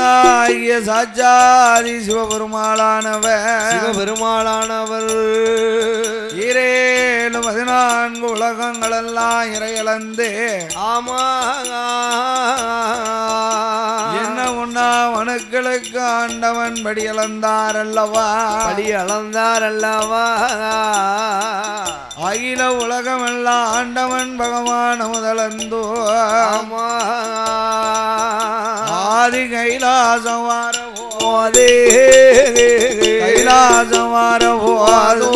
ஆண்டவனாகிய சாட்சாதி சிவபெருமாளானவர் ஈரேழு 14 உலகங்களெல்லாம் இறையளந்து ஆமா என்ன உண்ணா வனுக்களுக்கு ஆண்டவன் படி அளந்தாரல்லவா அகில உலகமெல்லாம் ஆண்டவன் பகவான் முதலந்தோ ஆதி கைலாசம் வாரவோதே கைலாசம் வாரவோதோ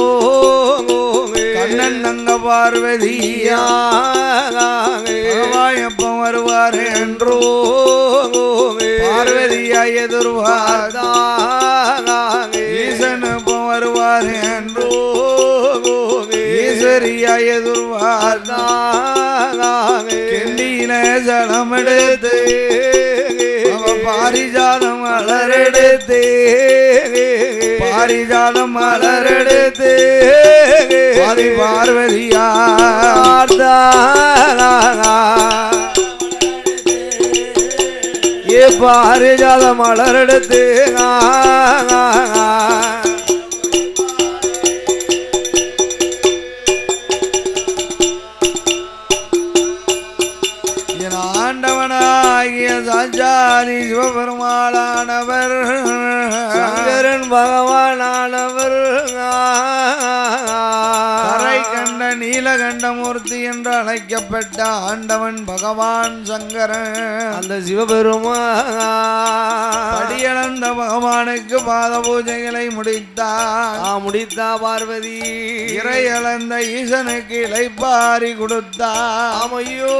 கண்ணன் தங்க பார்வதியா எப்ப வருவார் என்றோ பார்வதியா எதிர்வார்தா ஈசன் எப்ப வருவார் என்றோ ஈஸ்வரியா எதிர்வார்தா கெண்டியில ஜலமெடுத்து பாரிஜாதம் மலரெடுத்து ஆதி பார்வதியா பாரிஜாத மலரெடுத்து என் ஆண்டவனாகிய சாட்சாதி சிவபெருமாளானவர் சங்கரன் பகவானானவர் கரை கண்ட நீலகண்டமூர்த்தி என்று அழைக்கப்பட்ட ஆண்டவன் பகவான் சங்கரன் அந்த சிவபெருமான் படியளந்த பகவானுக்கு பாத பூஜைகளை முடித்தா பார்வதி இறையளந்த ஈசனுக்கு இளைப்பாரி கொடுத்தா அமையோ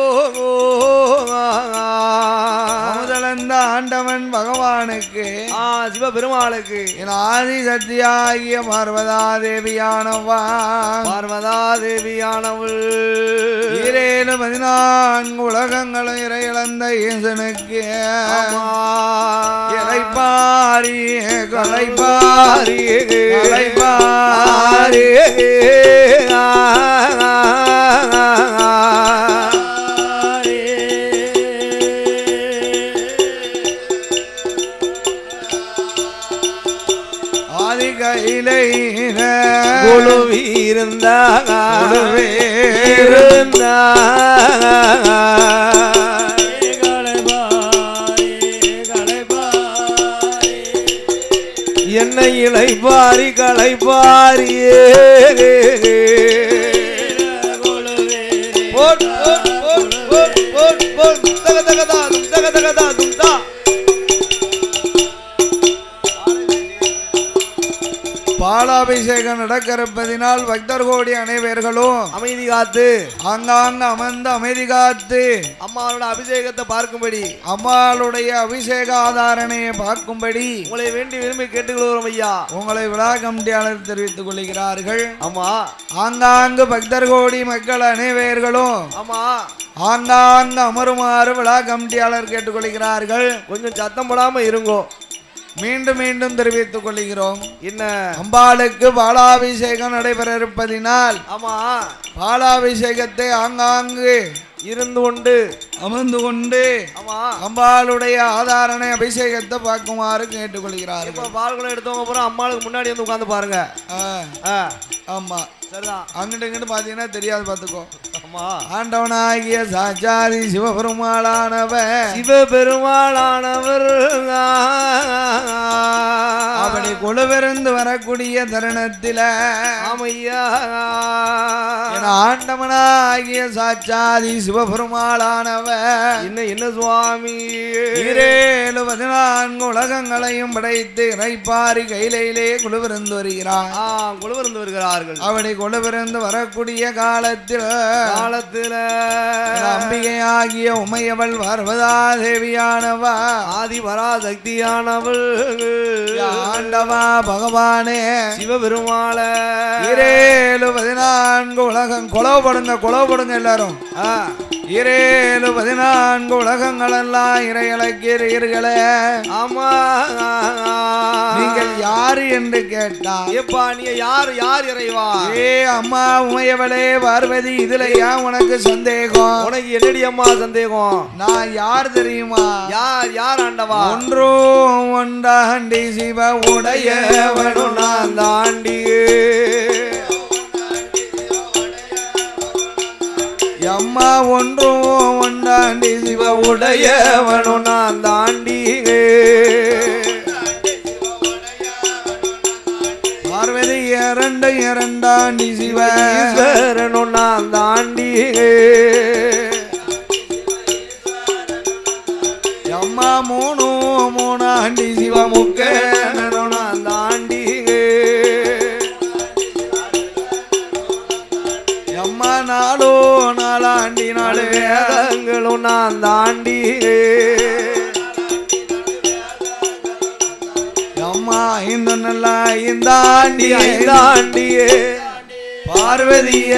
முதலந்த ஆண்டவன் பகவானுக்கு சிவபெருமாளுக்கு என் ஆதி சக்தியாகிய பார்வதா தேவியானவள் ஈரேழு 14 உலகங்களும் இறையளந்த ஈசனுக்கு இளைப்பாரி களைப்பாரி ஆதி கையில குழுவீர்ந்த என்னை இளைப்பாரி களைப்பாரியே பாலாபிஷேகம் நடக்க இருப்பதினால் பக்தர் கோடி அனைவர்களும் அமைதி காத்து ஆங்காங்க அமர்ந்து அமைதி காத்து அம்மாவோட அபிஷேகத்தை பார்க்கும்படி அம்மாளுடைய அபிஷேக ஆதாரணையை பார்க்கும்படி உங்களை வேண்டி விரும்பி கேட்டுக்கொள்கிறோம் ஐயா. உங்களை விழா கமிட்டியாளர் தெரிவித்துக் கொள்கிறார்கள். ஆமா ஆங்காங்கு பக்தர் கோடி மக்கள் அனைவர்களும் ஆமா ஆங்காங்கு அமருமாறு விழா கமிட்டியாளர் கேட்டுக்கொள்கிறார்கள். கொஞ்சம் சத்தம் போடாம இருங்கோ. மீண்டும் மீண்டும் தெரிவித்துக் கொள்கிறோம். என்ன அம்பாளுக்கு பாலாபிஷேகம் நடைபெற இருப்பதினால் ஆமா பாலாபிஷேகத்தை ஆங்காங்கு இருந்து கொண்டு அமர்ந்து கொண்டு அம்பாளுடைய ஆதாரணை அபிஷேகத்தை பார்க்குமாறு கேட்டுக்கொள்கிறார். இப்ப பால்குடம் எடுத்தவங்க அப்புறம் அம்பாளுக்கு முன்னாடி வந்து உட்கார்ந்து பாருங்க. ஆமா சரிதான். அங்கிட்டு இங்கிட்டு பாத்தீங்கன்னா தெரியாது பாத்துக்கோ. ஆமா ஆண்டவனாகிய சாட்சாதி சிவபெருமாளானவர் அப்படி கொழுவிருந்து வரக்கூடிய தருணத்தில ஆமையா ஆண்டவனாகிய சாட்சாதி சிவபெருமாளானவர் என்ன சுவாமி 14 உலகங்களையும் படைத்து இறைப்பாரி கையிலே குழுவிருந்து வருகிறார்கள். அப்படி கொழுவிருந்து வரக்கூடிய காலத்தில் அம்பிகையாகிய உமையவள் பார்வதா தேவியானவா ஆதி பராசக்தியானவள் ஆண்டவா பகவானே சிவபெருமாள 14 உலகம் கொலவு படுங்க எல்லாரும் இரேழு 14 உலகங்கள் எல்லாம் இறையலக்கிறீர்களே. ஆமா நீங்கள் யாரு என்று கேட்டா, ஏப்பா நீ யார் யார் இறைவா? ஏ அம்மா உமையவளே பார்வதி, இதுல ஏன் உனக்கு சந்தேகம்? உனக்கு என்னடி அம்மா சந்தேகம்? நான் யார் தெரியுமா? யார் யார் ஆண்டவா? ஒன்றும் ஒன்றாண்டி சிவ உடையவனும் நான் தாண்டியே. அம்மா ஒன்றும் ஒன்றாண்டி சிவ உடையவனும் நான் தாண்டியே. பார்வதி இரண்டாண்டி சிவ ஈஸ்வரனும் நான் தாண்டியே. அம்மா மூணாண்டி சிவ முக்கனும் நான் தாண்டியே. அம்மா நாலாண்டி 4 வேதங்களும் நான் தாண்டியே. அம்மா இந்த நல்லா ஐந்தாண்டியே பார்வதிய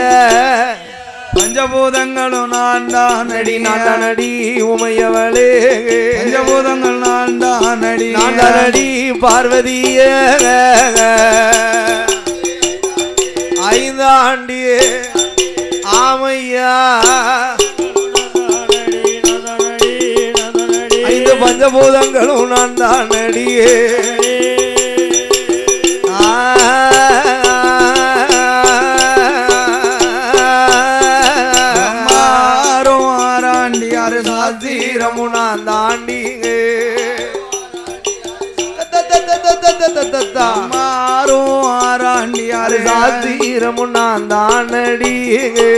பஞ்சபூதங்களும் நான் தான் நடி நாடனடி உமையவளே. பஞ்சபூதங்கள் நான் தான் நடி நாடனடி பார்வதிய ஐந்தாண்டியே. ஆமையா 5 பஞ்சபூதங்களும் நான் தான் நடியே. சாத்திரமும் நான் தாண்டியே. மாறும் 6 சாத்திரமும் நான் தானடியே.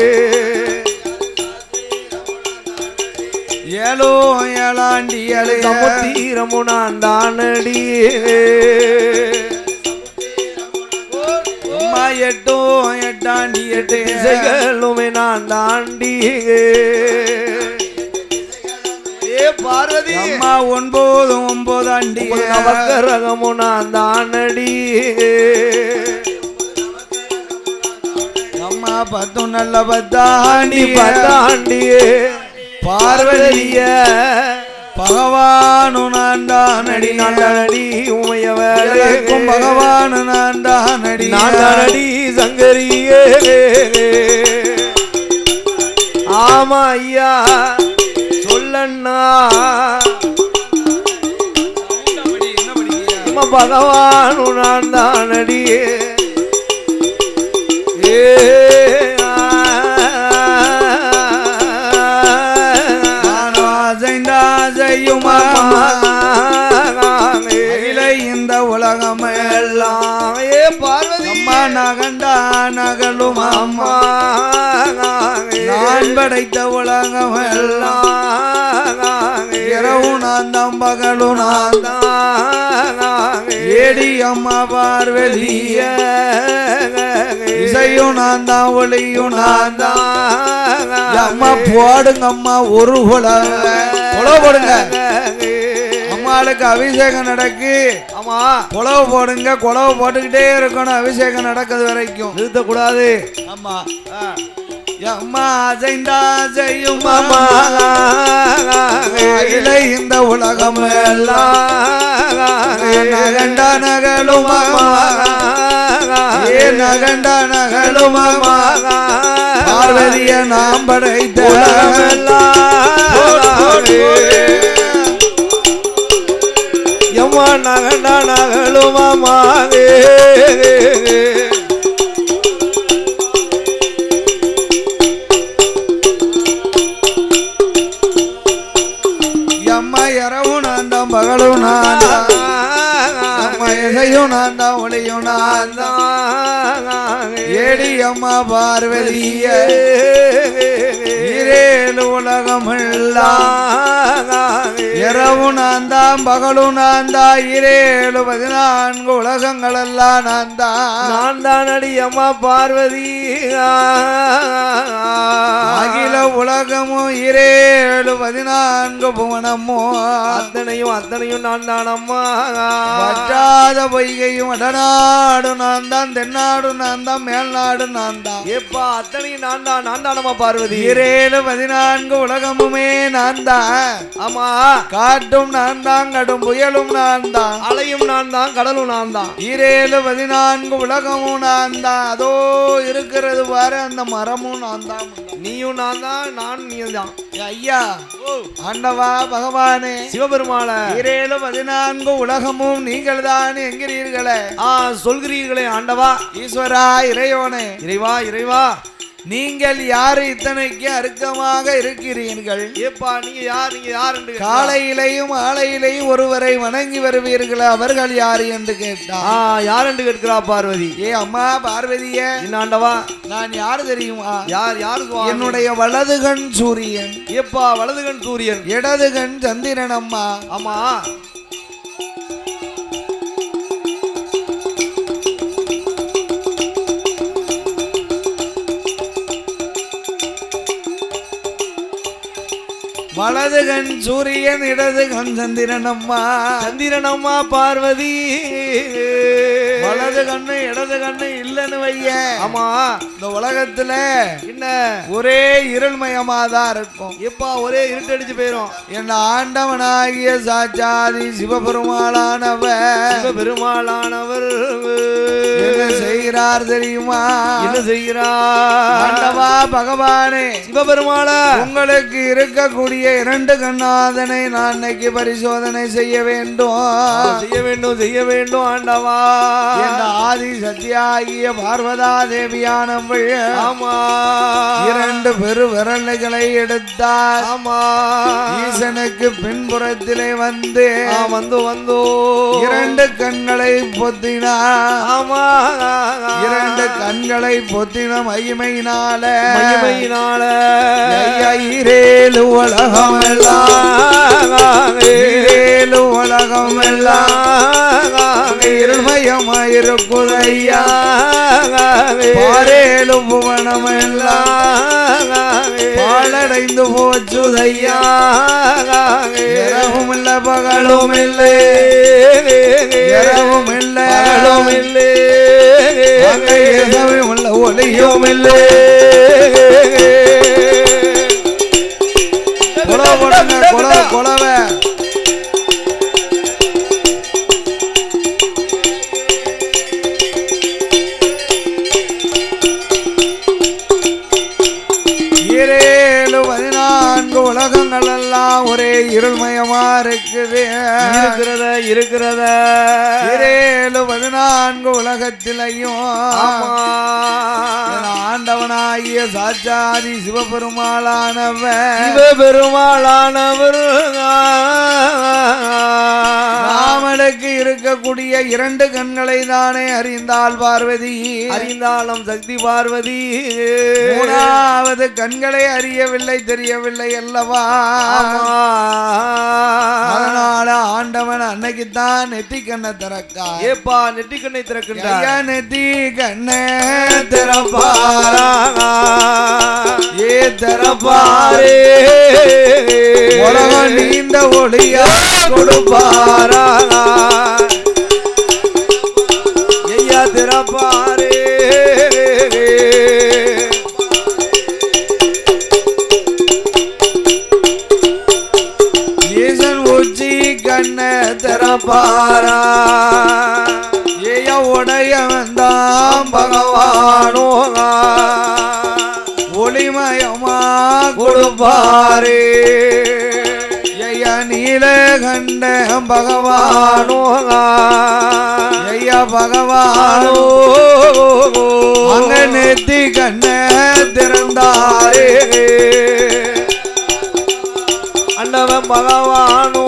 7 சமுத்திரமும் நான் தானடியே. 8 திசைகளுமே நான் தாண்டியே. பார்வதி அம்மா 9 ஆண்டி நவக்கரகமும் நான் தானடியே. அம்மா 10 நல்ல 10 10 பார்வதிய பகவானு நான் தானடி நாடனடி உமையவளே. பகவானு நான் தானடி நாடனடி சங்கரியே. ஆமா ஐயா சொல்லண்ணா பகவானு நான் தானடியே. இந்த உலகம் எல்லாம் பார்வதி அம்மா நகண்டா நகலும் அம்மா நான் படைத்த உலகம் எல்லாம் இரவு நான் தான் பகலும் நான் தான் ஏடி அம்மா பார்வதிய இசையும் நான் தான் ஒளியும் நான் தான் அம்மா போடுங்க அம்மா ஒரு புலவு போடுங்க. அம்மாளுக்கு அபிஷேகம் நடக்கு. ஆமா குளவு போடுங்க. குளவு போட்டுக்கிட்டே இருக்கணும் அபிஷேகம் நடக்கிறது வரைக்கும் நிறுத்தக்கூடாது. ஆமா அம்மா அசைந்தா செய்யும் அம்மா இல்லை இந்த உலகம் எல்லாம் நகண்டா நகலும் ஏ நகண்டா நகலும் பார்வதிய நாம் படைத்த எம்மா நகண்டா நகலுமாவே. அம்மா இரவும் நான் தான் பகலும் நான் அம்மா இசையும் நான் தான் ஒளியும் நான் தான் ஏடி அம்மா பார்வதிய இரேழு உலகம் எல்லாம் இரவும் நான் தான் பகலும் நான் தான் 14 உலகங்கள் எல்லாம் நான் தான் அடி அம்மா பார்வதி அகில உலகமும் 14 புவனமும் அத்தனையும் நான் தான் அம்மா வற்றாத பொய்கையும் வடநாடு நான் தான் தென்னாடு நான் தான் மேல்நாடு நான் தான் ஏப்பா அத்தனையும் நான் தான் அம்மா பார்வதி 14 உலகமுமே நான் தான் ஆமா காட்டும் நான் தான் கடும் புயலும் நான் தான் அலையும் நான் தான் கடலும் நான் தான் 14 உலகமும் நான் தான் அதோ இருக்கிறது பாரு அந்த மரமும் நான் தான் நீயும் நான் தான் நான் நீ தான் ஐயா ஆண்டவா பகவானே சிவபெருமான 14 உலகமும் நீங்கள் தான் என்கிறீர்களே சொல்கிறீர்களே ஆண்டவா ஈஸ்வரா இறைவனே இறைவா நீங்கள் யாரு இத்தனைக்கு அருக்கமாக இருக்கிறீர்கள் ஏப்பா நீங்க யார் என்று காலையிலையும் ஆலையிலையும் ஒருவரை வணங்கி வருவீர்கள் அவர்கள் யாரு என்று கேட்டா யார் என்று கேட்கிறா பார்வதி அம்மா பார்வதியே ஆண்டவா நான் யாரு தெரியுமா யார் என்னுடைய வலதுகண் சூரியன் ஏப்பா வலதுகண் சூரியன் இடதுகண் சந்திரன் அம்மா ஆமா வலது கண் சூரியன் இடது கண் சந்திரனம்மா பார்வதி வலது கண்ணு இடது கண்ணு இல்லன்னு வைய ஆமா இந்த உலகத்துல என்ன ஒரே இருள்மயமாதான் இருக்கும் எப்பா ஒரே இருட்டடிச்சு போயிரும் என் ஆண்டவனாகிய சாட்சாதி சிவபெருமாளானவர் என்ன செய்கிறார் தெரியுமா என்ன செய்கிறார் ஆண்டவா பகவானே சிவபெருமாள உங்களுக்கு இருக்கக்கூடிய 2 கண்ணாதனை நான் இன்னைக்கு பரிசோதனை செய்ய வேண்டும் ஆண்டவா என் ஆதி சத்தியாகிய பார்வதா தேவியானவள் ஆமா 2 பெரு விரல்களை எடுத்தார் ஆமா ஈசனுக்கு பின்புறத்திலே வந்து 2 கண்களை பொத்தினார் ஆமா 2 கண்களை பொத்தின மகிமையினால உலகம் உலகம் எல்லாம் இருள்மயமாயிருக்குதையா பாரேலும் புவனம் எல்லாம் பாழடைந்து போச்சுதையா இரவும் இல்ல பகலும் இல்லை இரவும் இல்லை உள்ள ஒளியும் இல்லை கொலவை உலகங்கள் எல்லாம் ஒரே இருள்மயமா இருக்குது இருக்கிறத 14 உலகத்திலையும் ஆண்டவனாகிய சாட்சாதி சிவபெருமாளானவர் ராமனுக்கு இருக்கக்கூடிய 2 கண்களை தானே அறிந்தாள் பார்வதி அறிந்தாலும் சக்தி பார்வதி 3வது கண்களை அறியவில்லை தெரியவில்லை அல்லவா அதனால ஆண்டவன் அன்னைக்குத்தான் நெத்தி கண்ணை திறக்கா ஏப்பா நெத்தி கண்ணை திறக்கின்ற நெத்தி கண்ணை திறப்பாரா திறப்பாரே உலகம் நீண்ட ஒளியா கொடுப்பாரா ஐயா திறப்பாரே ஈசன் உச்சி கண்ணை திறப்பாரா ஏய உடையவன் தான் பகவானோ ஒளிமயமா கொடுப்பாரே ஐய நீலகண்ட பகவானோ ஐய பகவானோ அங்க நெத்தி கண்ண திறந்தாரே அண்டவன் பகவானோ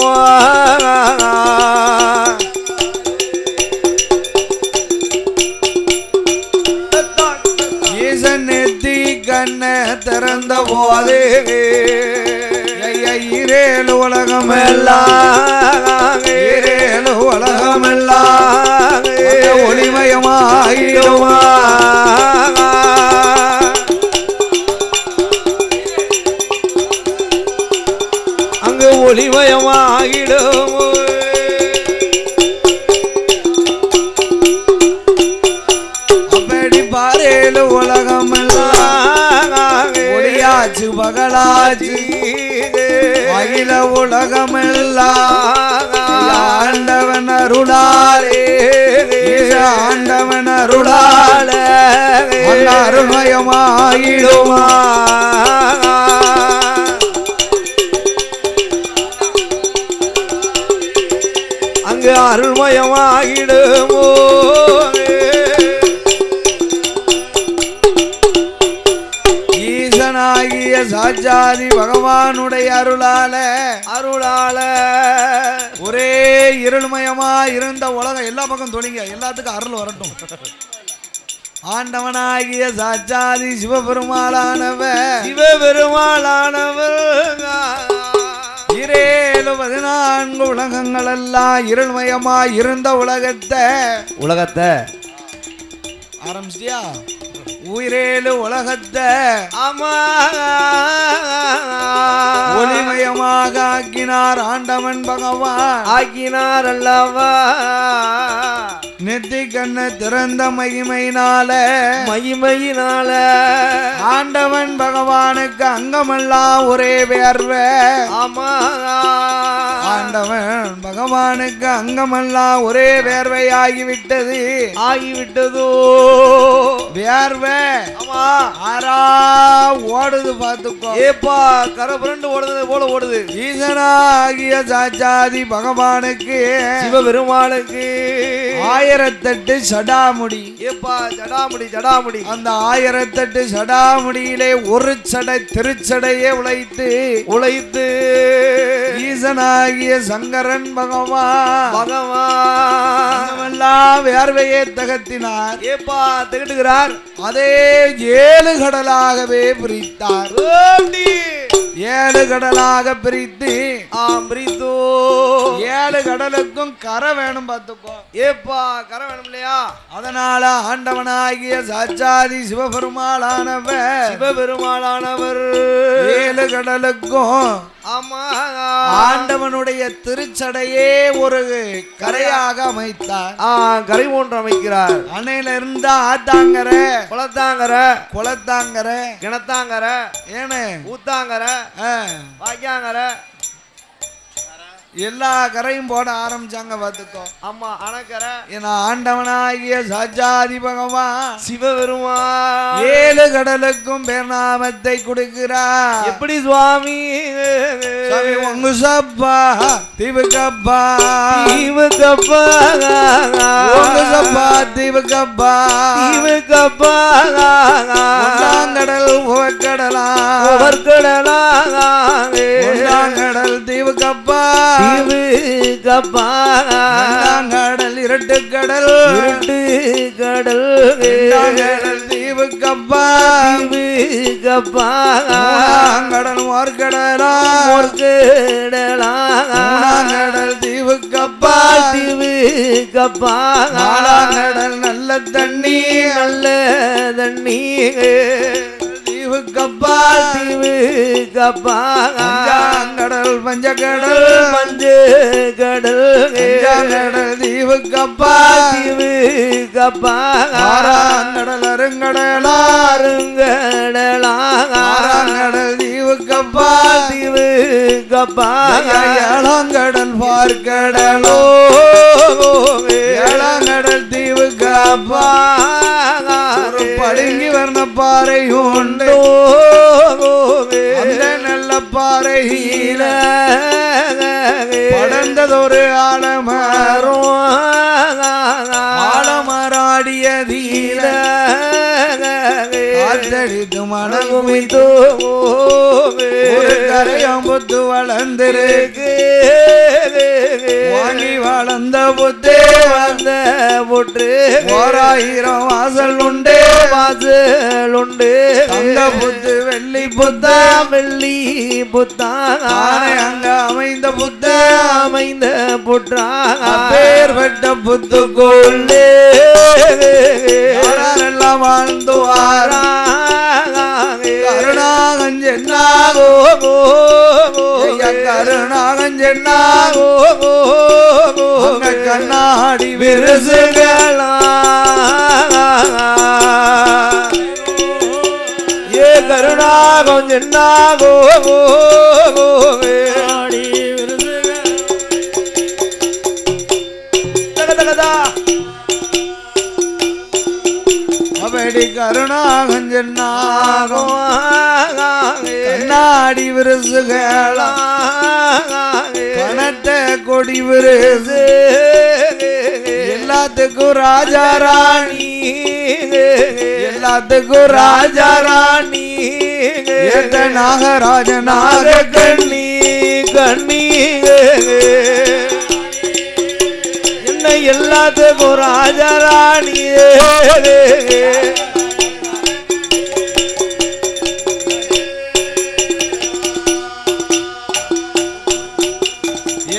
திறந்த போதே 7 உலகம் எல்லாம் உலகமெல்லாம் ஏழு உலகமெல்லாம் ஒளிமயமாயிடுமா அங்கு ஒளிமயமாகிடும் அப்படி பாரேழு உலகமெல்லாம் ஒளியாச்சு பகலாச்சு அகில உலகமெல்லாம் ஆண்டவன் அருளாலே ஆண்டவன் அருளாலே அருள்மயமாயிடுமா அங்கு அருள்மயமாகிடுமோ ஈசனாகிய சாட்சாதி பகவானுடைய அருளால ஒரே இருள்மயமா இருந்த உலகம் எல்லா பக்கம் தொழிங்க எல்லாத்துக்கும் அருள் வரட்டும். ஆண்டவனாகிய சாட்சாதி சிவபெருமாளானவர் 14 உலகங்கள் எல்லாம் இருள்மயமா இருந்த உலகத்தை ஆரம்பிச்சியா? உயிரேழு உலகத்தை ஆமா ஒளிமயமாக ஆக்கினார் ஆண்டவன் பகவான் ஆக்கினார் அல்லவா நெத்தி கண்ண திறந்த மகிமையினால ஆண்டவன் பகவானுக்கு அங்கமெல்லாம் ஒரே வேர்வை. ஆமா ஆண்டவன் பகவானுக்கு அங்கமெல்லாம் ஒரே வேர்வை ஆகிவிட்டதோ வேர்வை. ஆமா ஆறா ஓடுது பார்த்துக்கோ. ஏப்பா கரை புரண்டு ஓடுது போல ஓடுது. ஈசனாகிய சாட்சாதி பகவானுக்கு சிவபெருமானுக்கு 1008 சடாமுடி. ஏப்பா ஜடாமுடி அந்த 1008 சடாமுடியிலே ஒரு சடை திருச்சடையே உழைத்து ஈசனாகிய சங்கரன் பகவான் எல்லாம் வேர்வையே தகத்தினார். ஏப்பா திகட்டுகிறார். அதே 7 கடலாகவே பிரித்தார். 7 கடலாக பிரித்து 7 கடலுக்கும் கரை வேணும் பார்த்துக்கோ. ஏப்பா கரை வேணும் இல்லையா? அதனால ஆண்டவனாகிய சாட்சாதி சிவபெருமாளானவர் 7 கடலுக்கும் ஆண்டவனுடைய திருச்சடையே ஒரு கரையாக அமைத்தார். கரை ஒன்று அமைக்கிறார். அணையில இருந்தா ஆத்தாங்கரை, குளத்தாங்கரை, கிணத்தாங்கரை, ஏனே ஊத்தாங்கரை, வாய்க்காங்கரை எல்லா கரையும் போட ஆரம்பிச்சாங்க பார்த்துக்கோ. ஆமா அணக்கரை. ஏன்னா ஆண்டவனாகிய சாட்சாதி பகவான் சிவபெருமான் 7 கடலுக்கும் பேர்நாமத்தை கொடுக்கிறார். எப்படி சுவாமி? உங்கு சப்பா தீவுக்கப்பா உங்கு சப்பா தீவுக்கப்பா கடல் கடல் தீவுக்கப்பா கடல் இரட்டு கடல் தீவுக்கப்பா கடல் மோர்கடலா கடல் தீவுக்கப்பா கடல் நல்ல தண்ணி தீவுக்கப்பா கடல் பஞ்சகடல் கடல் தீவுக்கப்பா கடல் அருங்கடலா கடல் தீவுக்கப்பா ஏழாங்கடல் பார்க்கடலோ ஏழாங்கடல் தீவுக்கப்பா படுங்கி வர்ண பாறை உண்டு அந்த நல்ல பாறையில படர்ந்ததொரு ஆலமராடிய தீர காத்தடித்து மனகுமித்தோ கரையம் புத்து வளர்ந்திருக்கு வாங்கி வளர்ந்த புத்தே அந்த போற்று 1000 வாசல் உண்டு வாசல் உண்டு தங்க புத்து வெள்ளி புத்தா வெள்ளி புத்தா அங்க அமைந்த புத்த அமைந்த புற்றா பேர் பெற்ற புத்துக்குள்ளே எல்லாம் வாழ்ந்து வாரா கருணாகஞ்சென்னாகோ கருணாகஞ்சென்னாகோ கண்ணாடி விரசுகளா ஏ கருணாகஞ்சென்னாகோ அவடி கருணாகஞ்சென்னாகோ கண்ணாடி விரசுகளா கனட்ட கொடி விரசு எல்லாத்துக்கும் ராஜா ராணி எல்லாத்துக்கும் ராஜா ராணி ஏத்த நாகராஜ நாக கண்ணி கண்ணி என்னை எல்லாத்துக்கும் ராஜா ராணியே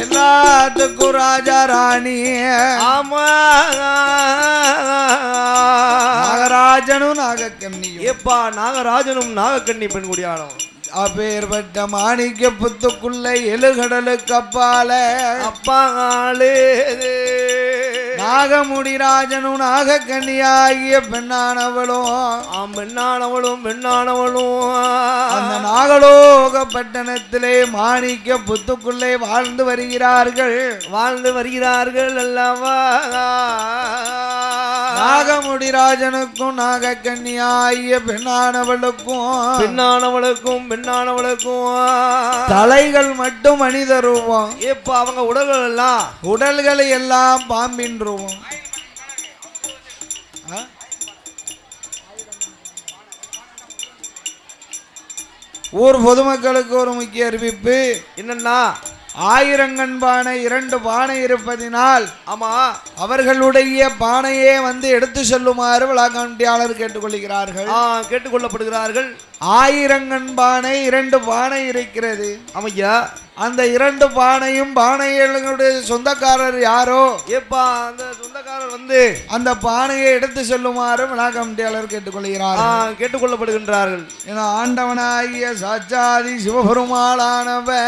எல்லாத்துக்கும் ராஜா ராணி ஆமா நாகராஜனும் நாகக்கண்ணியும் ஏப்பா நாகராஜனும் நாகக்கண்ணி பெண்குடியானோம் அப்பேற்பட்ட மாணிக்க புத்துக்குள்ள எழுகடலுக்கு அப்பால அப்பாங்களே நாகமுடிராஜனும் நாகக்கண்ணியாகிய பெண்ணானவளும் பெண்ணானவளும் பெண்ணானவளும் அந்த நாகலோக பட்டணத்திலே மாணிக்க புத்துக்குள்ளே வாழ்ந்து வருகிறார்கள் அல்லவா நாகமுடிராஜனுக்கும் நாகக்கண்ணியாகிய பெண்ணானவளுக்கும் தலைகள் மட்டும் மனித ரூபம் ஏப்பா அவங்க உடல்களை எல்லாம் பாம்பின் ரூபம் ஊர் பொதுமக்களுக்கு ஒரு முக்கிய அறிவிப்பு என்னன்னா 1000 கண்பானை 2 பானை இருப்பதினால் ஆமா அவர்களுடைய பானையே வந்து எடுத்து செல்லுமாறு விழாக்கண்டியாளர் கேட்டுக்கொள்ளப்படுகிறார்கள் 1000 கண்பானை 2 பானை இருக்கிறது அமையா அந்த 2 பானையும் பானைகளுடைய சொந்தக்காரர் யாரோ ஏப்பா அந்த சொந்தக்காரர் வந்து அந்த பானையை எடுத்து செல்லுமாறு விழாக்கண்டியாளர் கேட்டுக்கொள்ளப்படுகின்றார்கள் என ஆண்டவனாகிய சாட்சாதி சிவபெருமாளானவர்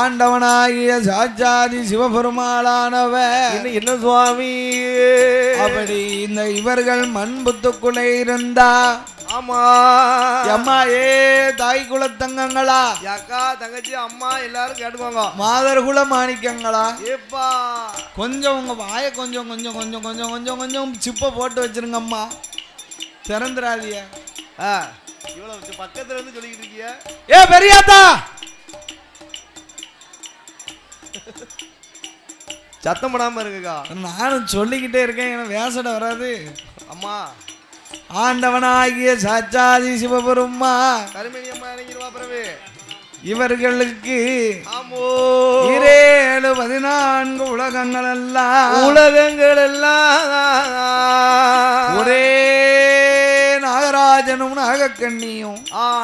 ஆண்டவனாகிய சாட்சாதி சிவபெருமாளானவர் என்ன சுவாமி அப்படி இந்த இவர்கள் மண்புத்துக்குள்ளே இருந்தா ஆமா அம்மா ஏ தாய் குலத்தங்கங்களா அக்கா தங்கச்சி அம்மா எல்லாரும் கேட்டுக்கோங்க மாதர் குல மாணிக்கங்களா ஏப்பா கொஞ்சம் உங்க வாயை கொஞ்சம் கொஞ்சம் கொஞ்சம் கொஞ்சம் கொஞ்சம் கொஞ்சம் சிப்பை போட்டு வச்சிருங்க அம்மா திறந்துடாதிய இவ்வளவு பக்கத்துல இருந்து சொல்லிக்கிட்டு இருக்கிய ஏ பெரியாத்தா சத்தம் போடாம இருக்குக்கா நானும் சொல்லிக்கிட்டே இருக்கேன் எனக்கு வேசட வராது அம்மா ஆண்டவனாகிய சாட்சாதி சிவபெருமா கருமேனி அம்மா இறங்கிடுவா பிறகு இவர்களுக்கு 14 உலகங்கள் எல்லாம் ஒரே நாகராஜனும் நாகக்கண்ணியும்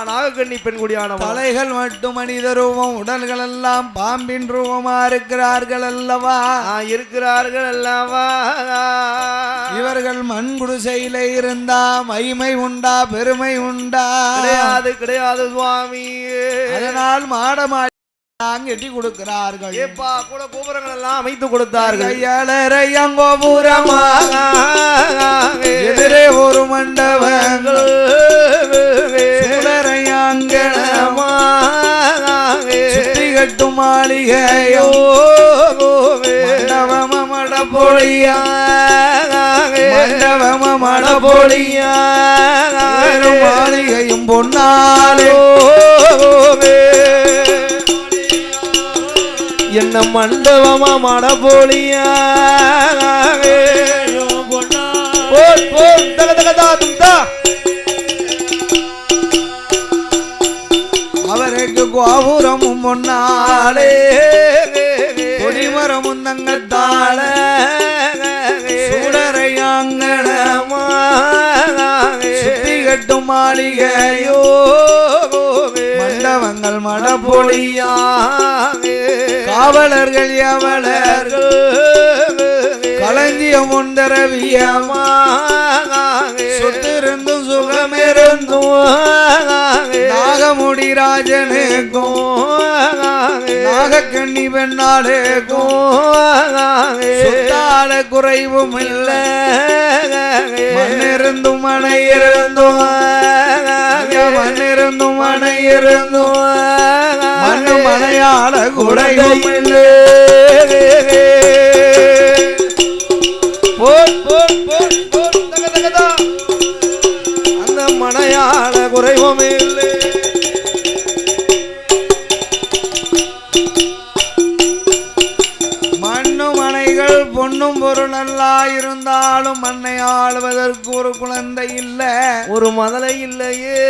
நாகக்கண்ணி பெண்குடியான தலைகள் மட்டும் மனித ரூபம் உடல்கள் எல்லாம் பாம்பின் ரூபமா இருக்கிறார்கள் அல்லவா இவர்கள் மண் குடிசையில இருந்தா மகிமை உண்டா பெருமை உண்டா கிடையாது சுவாமி அதனால் மாடமா எட்டி கொடுக்கிறார்கள் ஏப்பா கூட கோபுரங்கள் எல்லாம் அமைத்து கொடுத்தார்கள் எதிரே ஒரு மண்டபங்கள் சுத்தி கட்டும் மாளிகையோ மண்டபமடபொழியா மண்டபமடபொழியா மாளிகையும் பொன்னாலே என்ன மண்டபமா மடபோலியா அவருக்கு கோபுரம் குங்குமமும் பொன்னாலே கொடிமரமும் தங்கத்தால சுடரையாங்கடமா சுத்தி கட்டும் மாளிகையோ மண்டபங்கள் மடப்பொழியா காவலர்கள் எவலர்கள் களஞ்சியம் உண்டரவியமா சொத்திருந்தும் சுகமிருந்தும் நாகமுடி ராஜனுக்கும் நாகக்கண்ணி பெண்ணாளுக்கும் சுத்தால குறைவும் இல்லை மண்ணிருந்தும் மனையிருந்தும் மண்ணிருந்தும் மனையிருந்தும் மண்ணு மனையாள குறைவும் இல்லை அந்த மனையாள குறைவும் இல்லை பொன்னும் பொருள் நல்லா இருந்தாலும் மண்ணை ஆளுவதற்கு ஒரு குழந்தை இல்ல ஒரு மதலை இல்லையே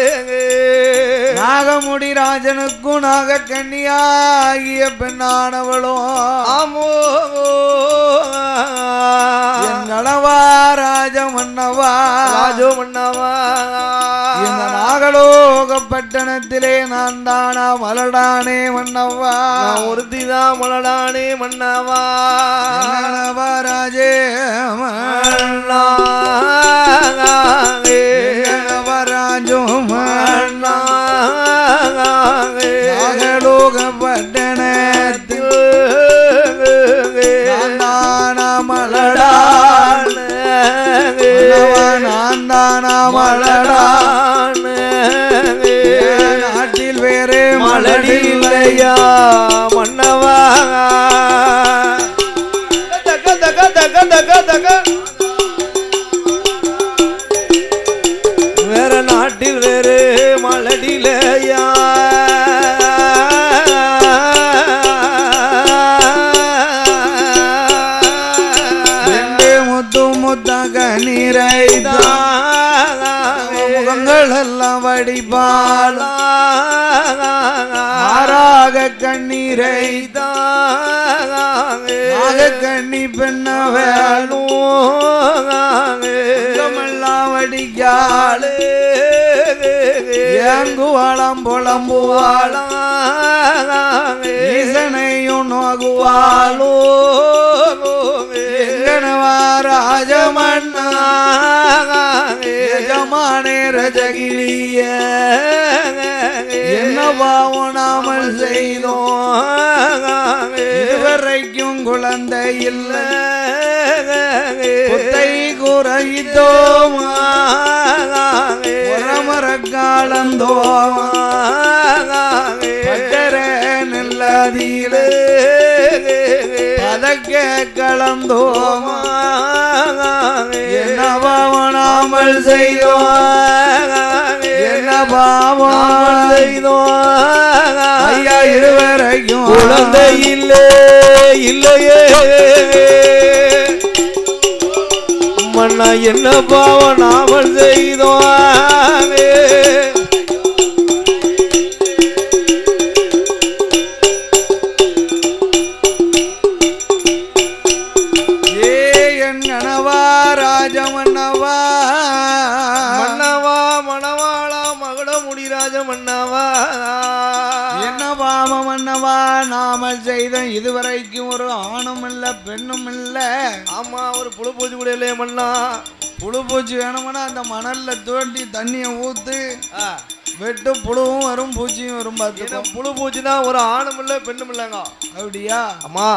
நாகமுடி ராஜனுக்கும் நாகக்கண்ணியாகிய பெண்ணானவளும் ஆமோ எங்களவா ராஜ மன்னவா ராஜோ மன்னவா இந்த நாகலோக பட்டணத்திலே நான் தானா மலடானே மன்னவா ஒருத்திதான் மலடானே மன்னவா ராஜே ராஜோ நாகலோக பட்டணத்தில் மலடான நான் தானா மலடான நாட்டில் வேறே மலடி இல்லையா மன்னவா வேற நாட்டில் வேறு மலடிலையா முத்து முத்தாக நீரைதான் முகங்கள் எல்லாம் வடிபாலா ஆறாக கண்ணீரைதான் கண்ணி பெண்ண வேணும் வடிக்காளே ஏங்குவாளம் புலம்புவாளாம் ஈசனையும் நோகுவாளோ எங்கனவா ராஜமன்னா எஜமானே ரஜகிரிய என்ன பாவம் நாமல் செய்தோம் இதுவரைக்கும் குழந்தை இல்லை குத்தை குறைத்தோமா மரக்காலந்தோமா பட்டர நெல்லதிலே பதக்க கலந்தோமா என்ன பாவனாமல் செய்தோம் என்ன பாவம் செய்தோம் ஐயா இதுவரைக்கும் குழந்தை இல்லை இல்லையே மன்னா என்ன பாவம் நாமல் செய்தோம் ஏ என் கணவா ராஜமன்னவா மன்னவா மணவாளா மகுட முடிராஜ மன்னவா என்ன பாவம் மன்னவா நாமல் செய்த இதுவரைக்கும் ஒரு ஆணும் இல்ல பெண்ணும் இல்ல ஆமா ஒரு புழு பூச்சி கூட இல்லையே மன்னா புழு பூச்சி வேணும்னா அந்த மணல்ல தோண்டி தண்ணிய ஊத்து வெட்டு புழுவும் வரும் பூச்சியும் வரும் பார்த்து புழு பூச்சி தான் ஒரு ஆணும் இல்ல பெண்ணும் இல்லைங்க அப்படியா அம்மா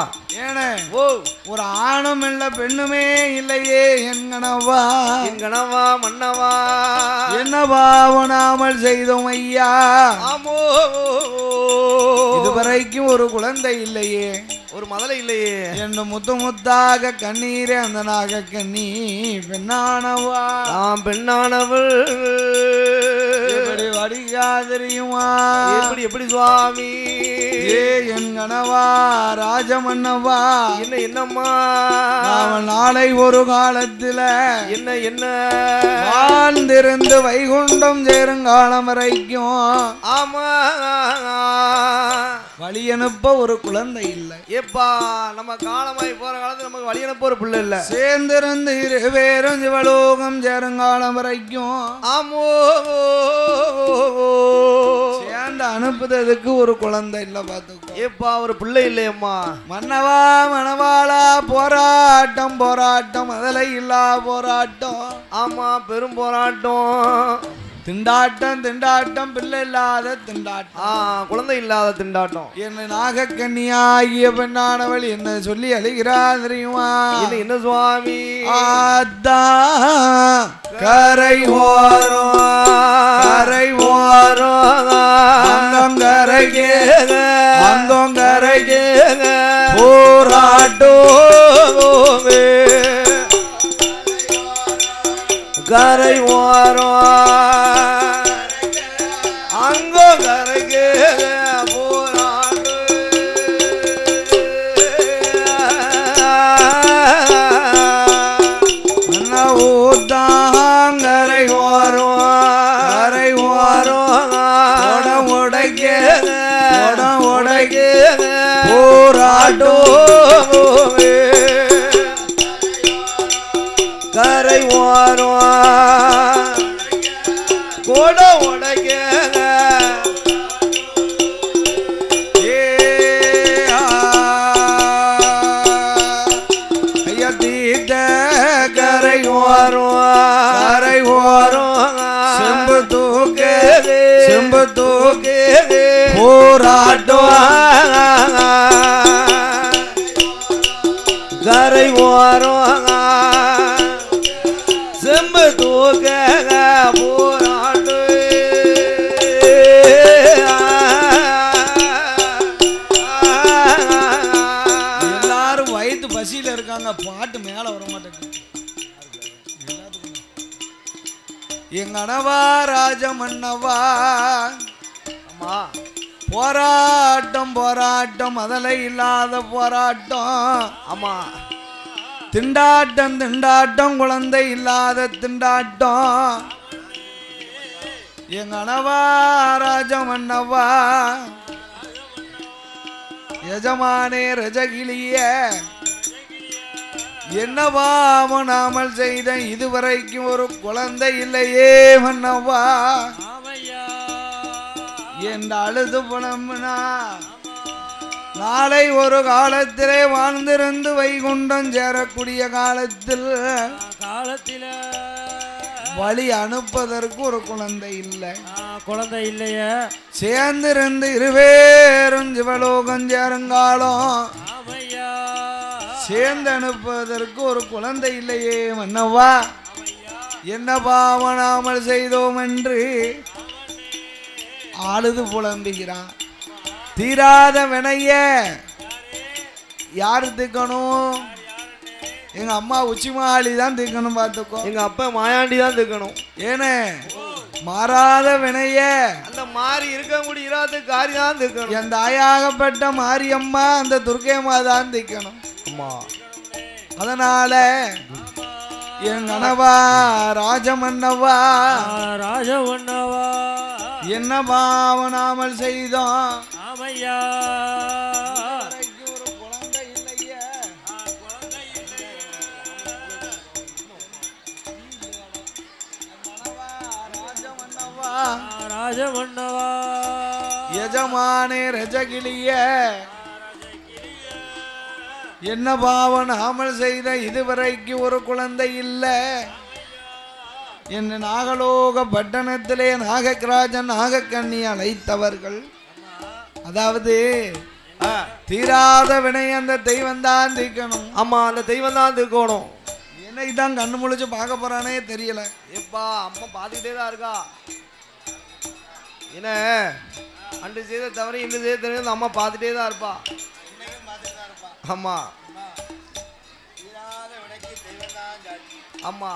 ஏனே ஓ ஒரு ஆணும் இல்ல பெண்ணுமே இல்லையே என் கணவா மன்னவா என்ன பாவனாமல் செய்தோம் ஐயா ஆமோ இதுவரைக்கும் ஒரு குழந்தை இல்லையே ஒரு மதலை இல்லையே என்று முத்து முத்தாக கண்ணீரே அந்த நாக கண்ணி பெண்ணானவா நாம் பெண்ணானவள் எப்படி வடிகா தெரியுமா எப்படி எப்படி சுவாமி ஏ என் கணவா ராஜமன்னவா என்னம்மா அவன் நாளை ஒரு காலத்துல என்ன வாழ்ந்திருந்து வைகுண்டம் சேருங்காலம் வரைக்கும் ஆமா வழி அனுப்ப ஒரு குழந்தை இல்லை. ஏப்பா நம்ம காலமாய் போற காலத்துல நமக்கு வழி அனுப்ப ஒரு பிள்ளை இல்ல. சேர்ந்திருந்து இருவேரும் சிவலோகம் சேருங்காலம் வரைக்கும் ஆமோ சேர்ந்து அனுப்புறதுக்கு ஒரு குழந்தை இல்ல. பாத்துக்கோ. ஏப்பா ஒரு பிள்ளை இல்லையம்மா. மன்னவா மணவாளா போராட்டம் போராட்டம் அதலை இல்லா போராட்டம். ஆமா பெரும் போராட்டம். திண்டாட்டம் திண்டாட்டம் பிள்ளை இல்லாத திண்டாட்டம். குழந்தை இல்லாத திண்டாட்டம். என்ன நாகக்கன்னியாகிய பெண்ணானவள் என்ன சொல்லி அழுகிறா தெரியுமா? என்ன சுவாமி? கரை ஓரம் கரை ஓரம் அங்கங்கரைக்கு அங்கங்கரைக்கு போராட்டோ கரை ஓரம் அங்கோ கரைக்கு போராடு ஊத்தாங்கரை ஓரம் கரை ஓரம் உடைக்க உடைக்க போராட்டோ கரை ஓரம் கோட உடைக்க ஐயா தீத்த கரை ஓரம் கரை ஓரம் செம்பு தூக்கு செம்பு தூக்கு போராட்டம் கரை ஓரம் செம்பு தூக்க போராடு எல்லாரும் வயிற்று பசியில இருக்காங்க. பாட்டு மேல வர மாட்டேங்குது. எங்க அனவா ராஜமன்னவா அம்மா போராட்டம் போராட்டம் அதலை இல்லாத போராட்டம். அம்மா திண்டாட்டம் திண்டாட்டம் குழந்தை இல்லாத திண்டாட்டம். எங்க அனவா ராஜமன்னவா எஜமானே ரஜகிளிய என்னவா நாமல் செய்த இதுவரைக்கும் ஒரு குழந்தை இல்லையே மன்னவா என்று அழுது புலம்புனா நாளை ஒரு காலத்திலே வாழ்ந்திருந்து வைகுண்டம் சேரக்கூடிய காலத்தில் வழி அனுப்பதற்கு ஒரு குழந்தை இல்லை. குழந்தை இல்லையே. சேர்ந்திருந்து இருவேரும் சிவலோகம் சேருங்காலம் சேர்ந்து அனுப்புவதற்கு ஒரு குழந்தை இல்லையே மன்னவா என்ன பாவனாமல் செய்தோம் என்று அழுது புலம்புகிறான். தீராத வினைய யாரு தீக்கணும்? எங்க அம்மா உச்சிமாளி தான் தீக்கணும். பார்த்துக்கோ. எங்க அப்பா மாயாண்டி தான் தீக்கணும். ஏனே மாறாத வினைய அந்த மாறி இருக்க முடியாத காரி தான் தீக்கணும். என் தாயாகப்பட்ட மாரியம்மா அந்த துர்க்கையம்மா தான் தீக்கணும். அதனால என் கணவா ராஜமன்னவா ராஜமன்னவா என்ன பாவனாமல் செய்தோம். ஆமையா ஒரு குழந்தை இல்லையே. ராஜமன்னவா எஜமானே ரஜகிளிய என்ன பாவனாமல் செய்த இதுவரைக்கு ஒரு குழந்தை இல்லை. என்ன நாகலோக பட்டணத்திலே நாகராஜன் நாகக்கண்ணி அழைத்தவர்கள். அதாவது தீராத வினை அந்த தெய்வம் தான் தீக்கணும். ஆமா அந்த தெய்வம் தான் தீக்கணும். என்னைக்கு தான் கண்ணு முழிச்சு பார்க்க போறானே தெரியல. எப்பா அம்மா பார்த்துக்கிட்டே தான் இருக்கா. என்ன அன்று செய்த தவறு இன்று செய்த தெரியும் அம்மா பார்த்துட்டே தான் இருப்பா. ஆமா ஆமா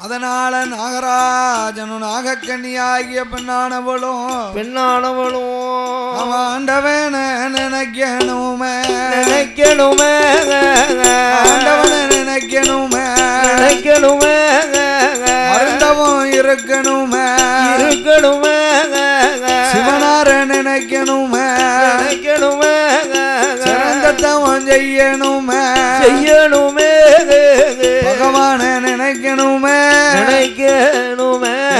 அதனால நாகராஜனும் நாகக்கன்னியாகிய பெண்ணானவளும் அவன் ஆண்டவன நினைக்கணுமே ஆண்டவன நினைக்கணுமே அருந்தவம் இருக்கணுமே சிவனார நினைக்கணுமே சிறந்தத்தவம் செய்யணுமே பகவான நினைக்கணுமே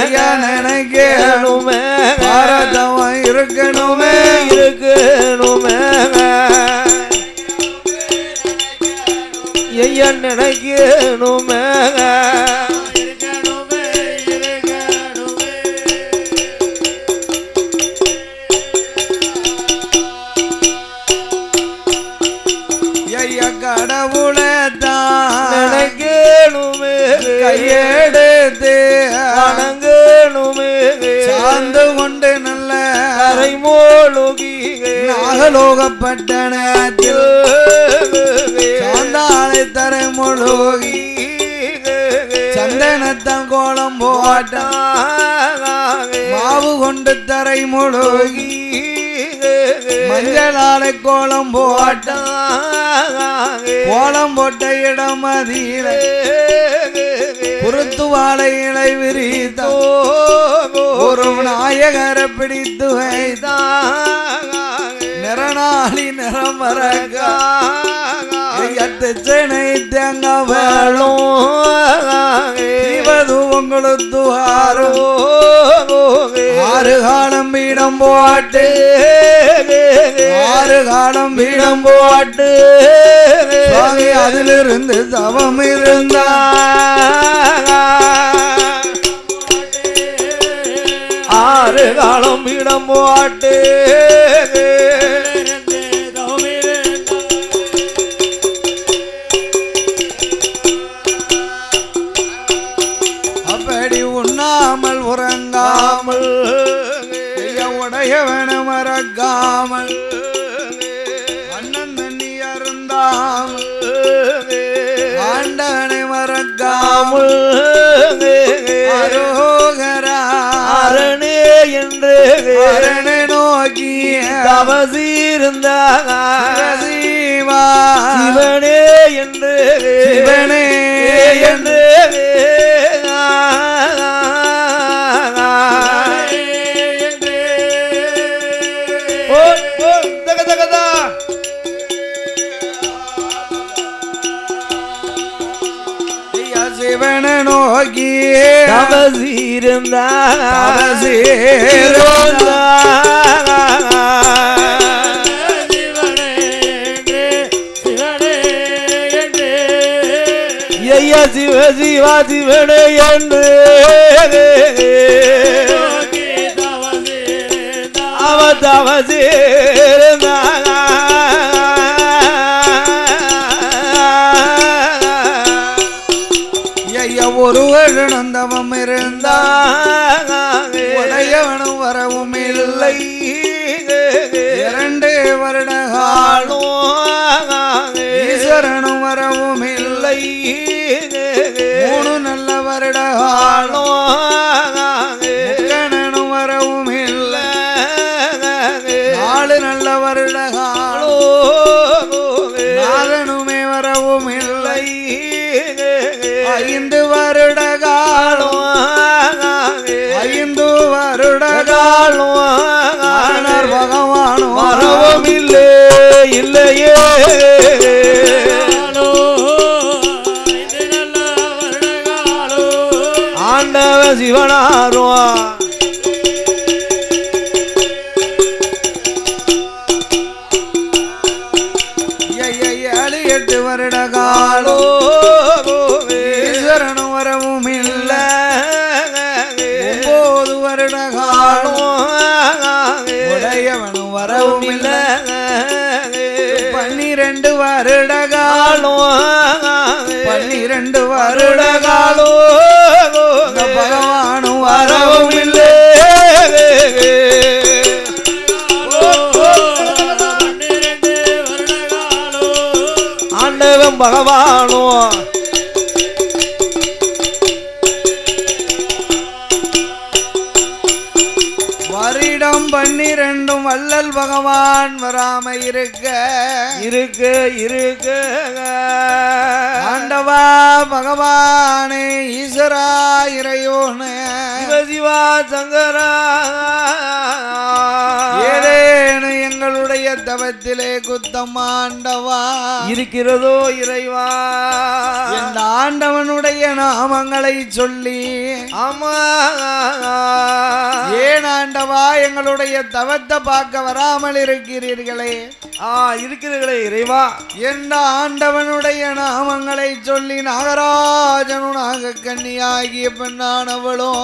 ஐயா நினைக்கணுமே பாரதவம் இருக்கணுமே ஐயா நினைக்கணுமே ஐயா கடவுளே தான் நினைக்கணுமே கையெடுத்து வணங்கணுமே சார்ந்து கொண்டு நல்ல கரைமோழுகி நாகலோகப்பட்டணத்தில் சாந்தாளை தரை முழுகி சந்தனத்தன் கோலம் போட்டான் மாவு கொண்டு தரை முழுகி மஞ்சளாலை கோலம் போட்டான் கோலம் போட்ட இடம் அதில குருத்து வாழை இலை விரித்தோ ஒரு நாயகரை பிடித்து வைத்தான் நிறநாளி நிறமரகா எட்டுச்சனை தேங்க வேளும் இவது உங்களுக்கு ஆரோ ஆறு காலம் பீடம் போட்டு சுவாமி அதிலிருந்து தவம் இருந்தா ஆறு காலம் இடம் போட்டு அப்படி உண்ணாமல் உறங்காமல் உடையவன மறக்காமல் அண்ணன் தண்ணி அருந்தாமல் ஆண்டவனை மறக்காமல் அரோகரா அரணே என்று அரணை நோக்கி தவசீர்ந்தா சிவா சிவனே என்று சிவனே என்று சிவன நோக்கி தவசீர்ந்தா ஐயா சிவ சிவா சிவனே என்று அவ தவசீர்ந்தா ஒரு வருணந்தவம் இருந்தா உடையவனும் வரவும் இல்லை 2 வருட காலம் ஈஸ்வரனும் வரவும் இல்லை 3 நல்ல வருட காலம் கணனும் வரவும் இல்லை 4 நல்ல வருட காலம் நாதனுமே வரவும் இல்லை 5 வருட காலம் 5 வருட காலம் பகவானும் வரவும் இல்லை இல்லையே ஆண்டவ சிவனாருவா 7 வருட காலம் ஈஸ்வரனும் வரவும் இல்லை 9 வருட காலம் உடையவனும் வரவும் இல்லை 12 வருட காலம் 12 வருட காலம் பகவானும் வரவும் இல்லை ஆண்டவன் பகவானோ வள்ளல் பகவான் வராம இருக்க ஆண்டவா பகவானே ஈஸ்வரா இறையோனே சிவா சங்கரா ஏதேனு எங்களுடைய தவத்திலே குத்தம் ஆண்டவா இருக்கிறதோ இறைவா இந்த ஆண்டவனுடைய நாமங்களை சொல்லி ஆமா ஏன் ஆண்டவா எங்களுடைய தவத்தை பார்க்க வராமல் இருக்கிறீர்களே இருக்கிறீர்களே இறைவா எந்த ஆண்டவனுடைய நாமங்களை சொல்லி நாகராஜனு நாக கன்னியாகிய பெண்ணானவளும்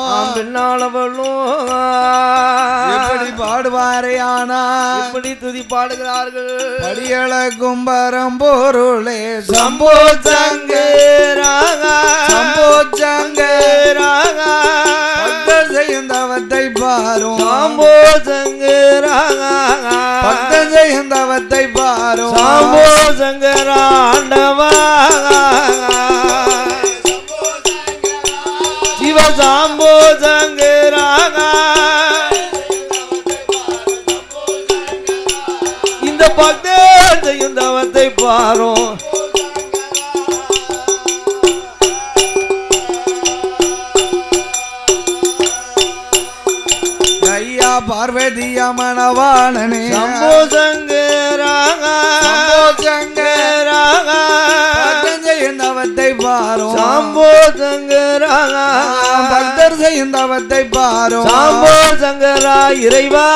எப்படி பாடுவாரே ஆனா எப்படி துதி பாடுகிறார்கள் படியளக்கும் பரம்பொருளே சம்போ சங்கராகா சம்போ சங்கராகா பக்தர் செய்யும் தவத்தை பாரும் சம்போ சங்கராகா பக்தர் செய்யும் தவத்தை பாரும் சம்போ சங்கராண்டவா சிவ சம்போ சங்கராகா இந்த பக்தர் செய்யும் தவத்தை பாரும் ஐயா பார்வதிய மணவாளனே சம்போ சங்கராகா சம்போ சங்கராகா பக்தர் செய்யும் தவத்தை பாரும் சம்போ சங்கராகா பக்தர் செய்யும் தவத்தை பாரும் சம்போ சங்கரா இறைவா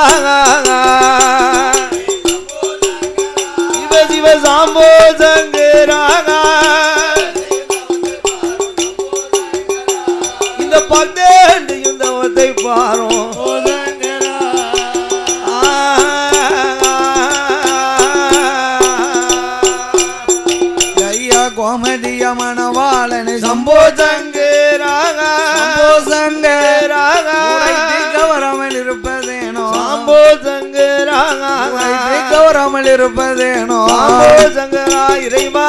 சிவ சிவ சம்போ சங்கராகா இந்த பக்தர் செய்யும் தவத்தை பாரும் கோமதிய மணவாளனை சம்போ சங்கராகா சம்போ சங்கராகா வராமல் இருப்பதேனோ சம்போ சங்கராகா வராமல் இருப்பதேனோ சம்போ சங்கரா இறைவா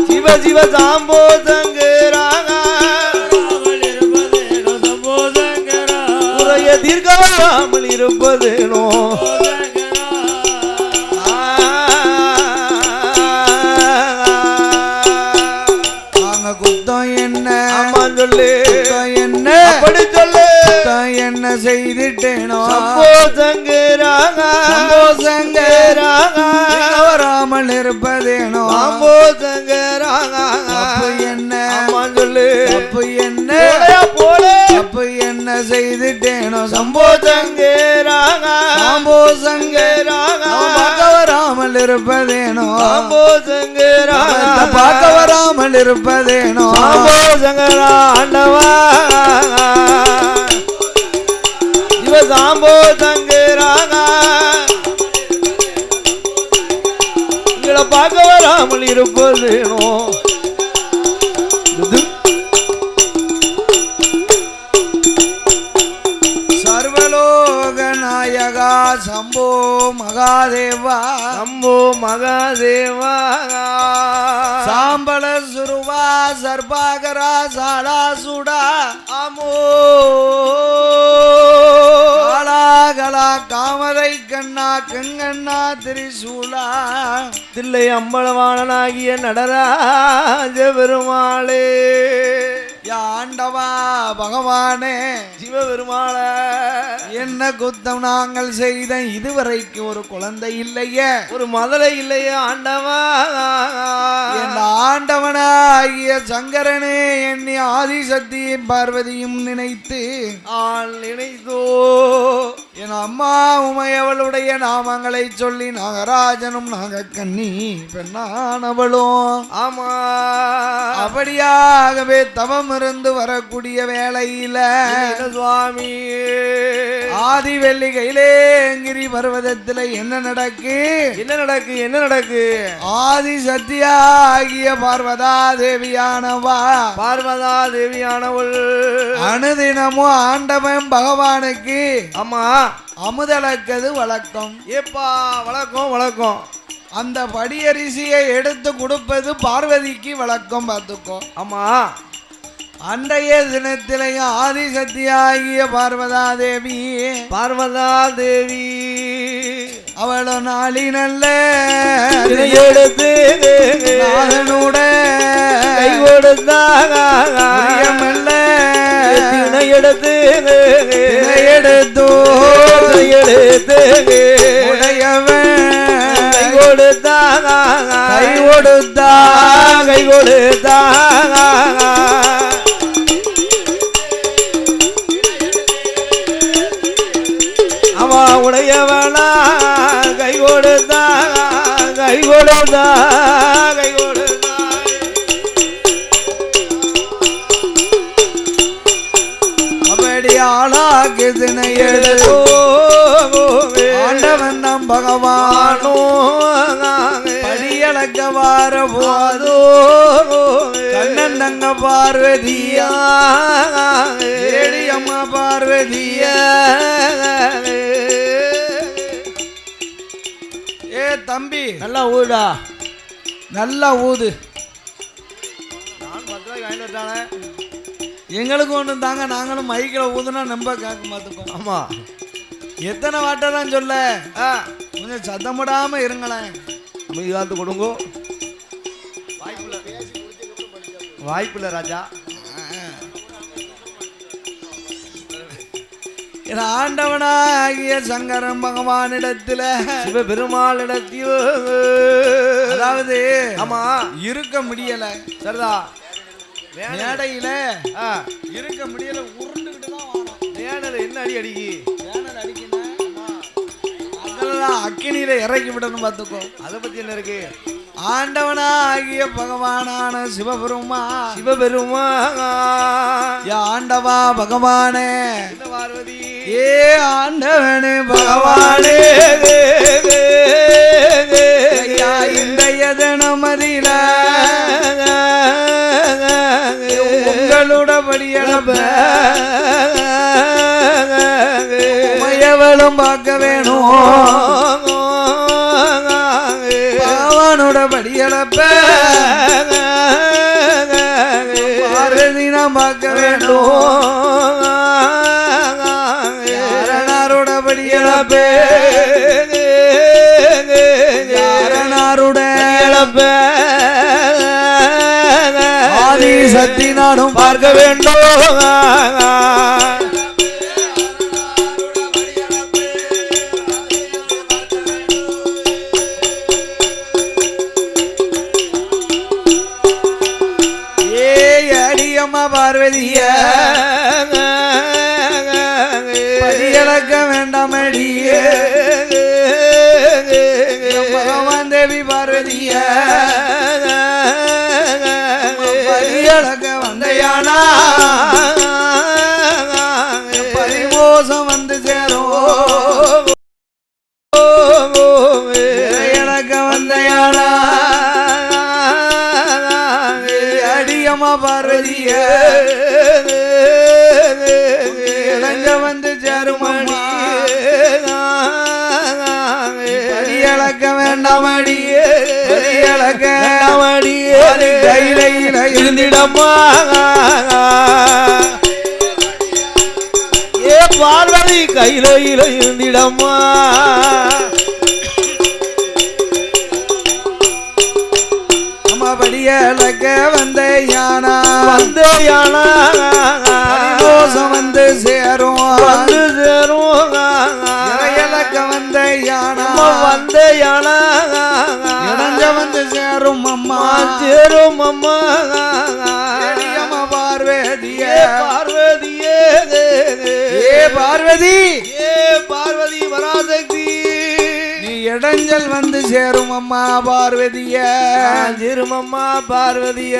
சிவ சிவ சம்போ சங்கராகா உரைய தீர்க்க வராமல் இருப்பதேனோ என்ன அப்படி சொல்லு என்ன செய்திட்டேனோ சம்போ சங்கராகா சம்போ சங்கராகா வராமல் இருப்பதேனோ சம்போ சங்கராகா அப்ப என்ன சொல்லு அப்ப என்ன போல அப்ப என்ன செய்திட்டேனோ சம்போ சங்கராகா சம்போ சங்கராகா பார்க்க வராமல் இருப்பதேனோ சம்போ சங்கராகா பார்க்க வராமல் இருப்பதேனோ சம்போ சங்கரா ஆண்டவா சிவ சம்போ சங்கராகா இங்களை பார்க்க வராமல் இருப்பதேனோ சர்வலோக நாயகா சம்போ மகாதேவா சம்போ மகாதேவா சாம்பல சுருவா சர்பாகரா சாலாசுடா அமோ காலாகலா காமரை கண்ணா கங்கண்ணா திரிசூலா தில்லை அம்பலவாணனாகிய நடராஜ பெருமாளே ஆண்டவா பகவானே சிவபெருமாள என்ன குத்தம் நாங்கள் செய்த இதுவரைக்கு ஒரு குழந்தை இல்லையே ஒரு மதலை இல்லையே ஆண்டவா என் ஆண்டவனாகிய சங்கரனே எண்ணி ஆதிசக்தியும் பார்வதியும் நினைத்து நினைத்தோ என் அம்மா உமையவளுடைய நாமங்களை சொல்லி நாகராஜனும் நாகக்கண்ணி பெண்ணானவளும் ஆமா அப்படியாகவே தவம் இருந்து வரக்கூடிய வேளையில சுவாமி ஆதி வெள்ளிகையிலேங்கிரி பர்வதத்துல என்ன நடக்கு ஆதி சத்தியாகிய பார்வதா தேவியானவள் அனுதினமும் ஆண்டவன் பகவானுக்கு ஆமா அமுதளக்கது வழக்கம் ஏப்பா வழக்கம் அந்த படியரிசியை எடுத்து கொடுப்பது பார்வதிக்கு வழக்கம் பார்த்துக்கோ ஆமா அன்றைய தினத்திலேயே ஆதிசக்தியாகிய பார்வதா தேவி அவளோ நாளி நல்ல எடுத்து நாதனோட கை கொடுத்தாக எடுத்து உடையவன் கை கொடுத்தாக கை கொடுத்தா கை கொடுத்தாக அவா உடையவனா கை கொடுத்தா கை கொடுத்தா கை கொடுத்தா அப்படி ஆளாக்குதுனை எழுதோ ஆண்டவன் நம் பகவானோ படியளக்க வார போதோ கண்ணன் தங்க பார்வதியா ஏடி அம்மா பார்வதியா ஏ தம்பி நல்லா ஊடா நல்லா ஊது நான் 10 ரூபாய்க்கு வாங்கிட்டு வந்தானே எங்களுக்கு ஒன்று தாங்க நாங்களும் மைக்கில் ஊதுனா நம்ப கேட்க மாத்துப்போம் ஆமா எத்தனை வாட்டை தான் சொல்ல கொஞ்சம் சத்தமிடாம இருங்களேன் அமைதியாத்து கொடுங்கோ வாய்ப்பில்லை ராஜா என் ஆண்டவனாகிய சங்கரன் பகவானிடத்துல சிவபெருமானிடத்தில் அதாவது ஆமா இருக்க முடியல சரிதா மேடையில இருக்க முடியல உருண்டுகிட்டு தான் வாரம் வேணல் என்ன அடி அடிக்கி வேணல் அடிக்கணும் அதெல்லாம் அக்கினியில இறக்கி விடணும் பார்த்துக்கோ அதை பத்தி என்ன இருக்கு ஆண்டவனாகிய பகவானான சிவபெருமா ஆண்டவா பகவானே பார்வதி ஏ ஆண்டவனே பகவானே இன்றைய தினமதியில உங்களோட படியளப்ப எவளும் பார்க்க வேணும் பகவானோட படியளப்ப பார்வதி நாம் பார்க்க வேண்டும் யாரனாரோட படியளப்ப யாரனாரோட ஆதி சக்தி நாடும் பார்க்க வேண்டும் பார்வதிய படியளக்க வேண்டாம் அடியே பகவான் தேவி பார்வதிய படியளக்க வந்தையானா பரிமோசம் வந்து சேரும் இளக்க வந்தையானா அடியம்மா பார்வதிய இளங்க வந்து சேருமணி படியளக்க வேண்டாம் அடியே படியளக்க வேண்டாம் அடியே கையில இருந்திடம்மா ஏ பார்வதி கையில இருந்திடம்மா படியளக்க வந்த யானா மோசம் வந்து சேரும் இளையலக்க வந்த யானா இடைஞ்ச வந்து சேரும் அம்மா அம்மா பார்வதியே பார்வதி வராசக்தி நீ இடைஞ்சல் வந்து சேரும் அம்மா பார்வதிய அம்மா பார்வதிய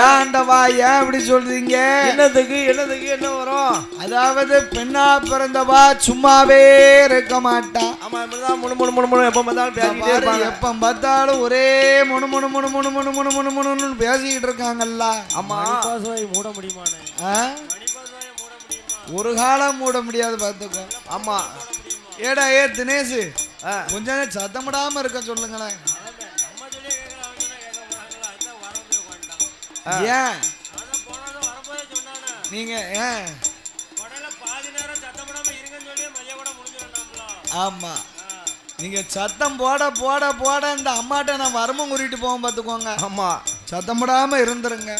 ஏண்டவா ஏன் இப்படி சொல்றீங்க என்னதுக்கு என்ன வரும் அதாவது பெண்ணா பிறந்தவா சும்மாவே இருக்க மாட்டா ஆமா இப்படிதான் முணு எப்ப பார்த்தாலும் பேசிக்கிட்டே இருப்பாங்க எப்ப பார்த்தாலும் ஒரே முணு பேசிக்கிட்டு இருக்காங்கல்ல ஆமா மூட முடியுமானே ஒரு காலம் மூட முடியாது பார்த்துக்கோ ஆமா ஏடா ஏ தினேஷ் கொஞ்சம் சத்தமிடாம இருக்க சொல்லுங்களேன் ஏன் நீங்க பாதி நேரம் சத்தம் போடாம இருங்கன்னு சொல்லி மைய கூட முடிஞ்சிடலாம்ல. ஆமா நீங்க சத்தம் போட போட போட இந்த அம்மாட்ட நான் வரமும் கூட்டிட்டு போவோம் பார்த்துக்கோங்க. ஆமா சத்தம் போடாம இருந்துருங்க.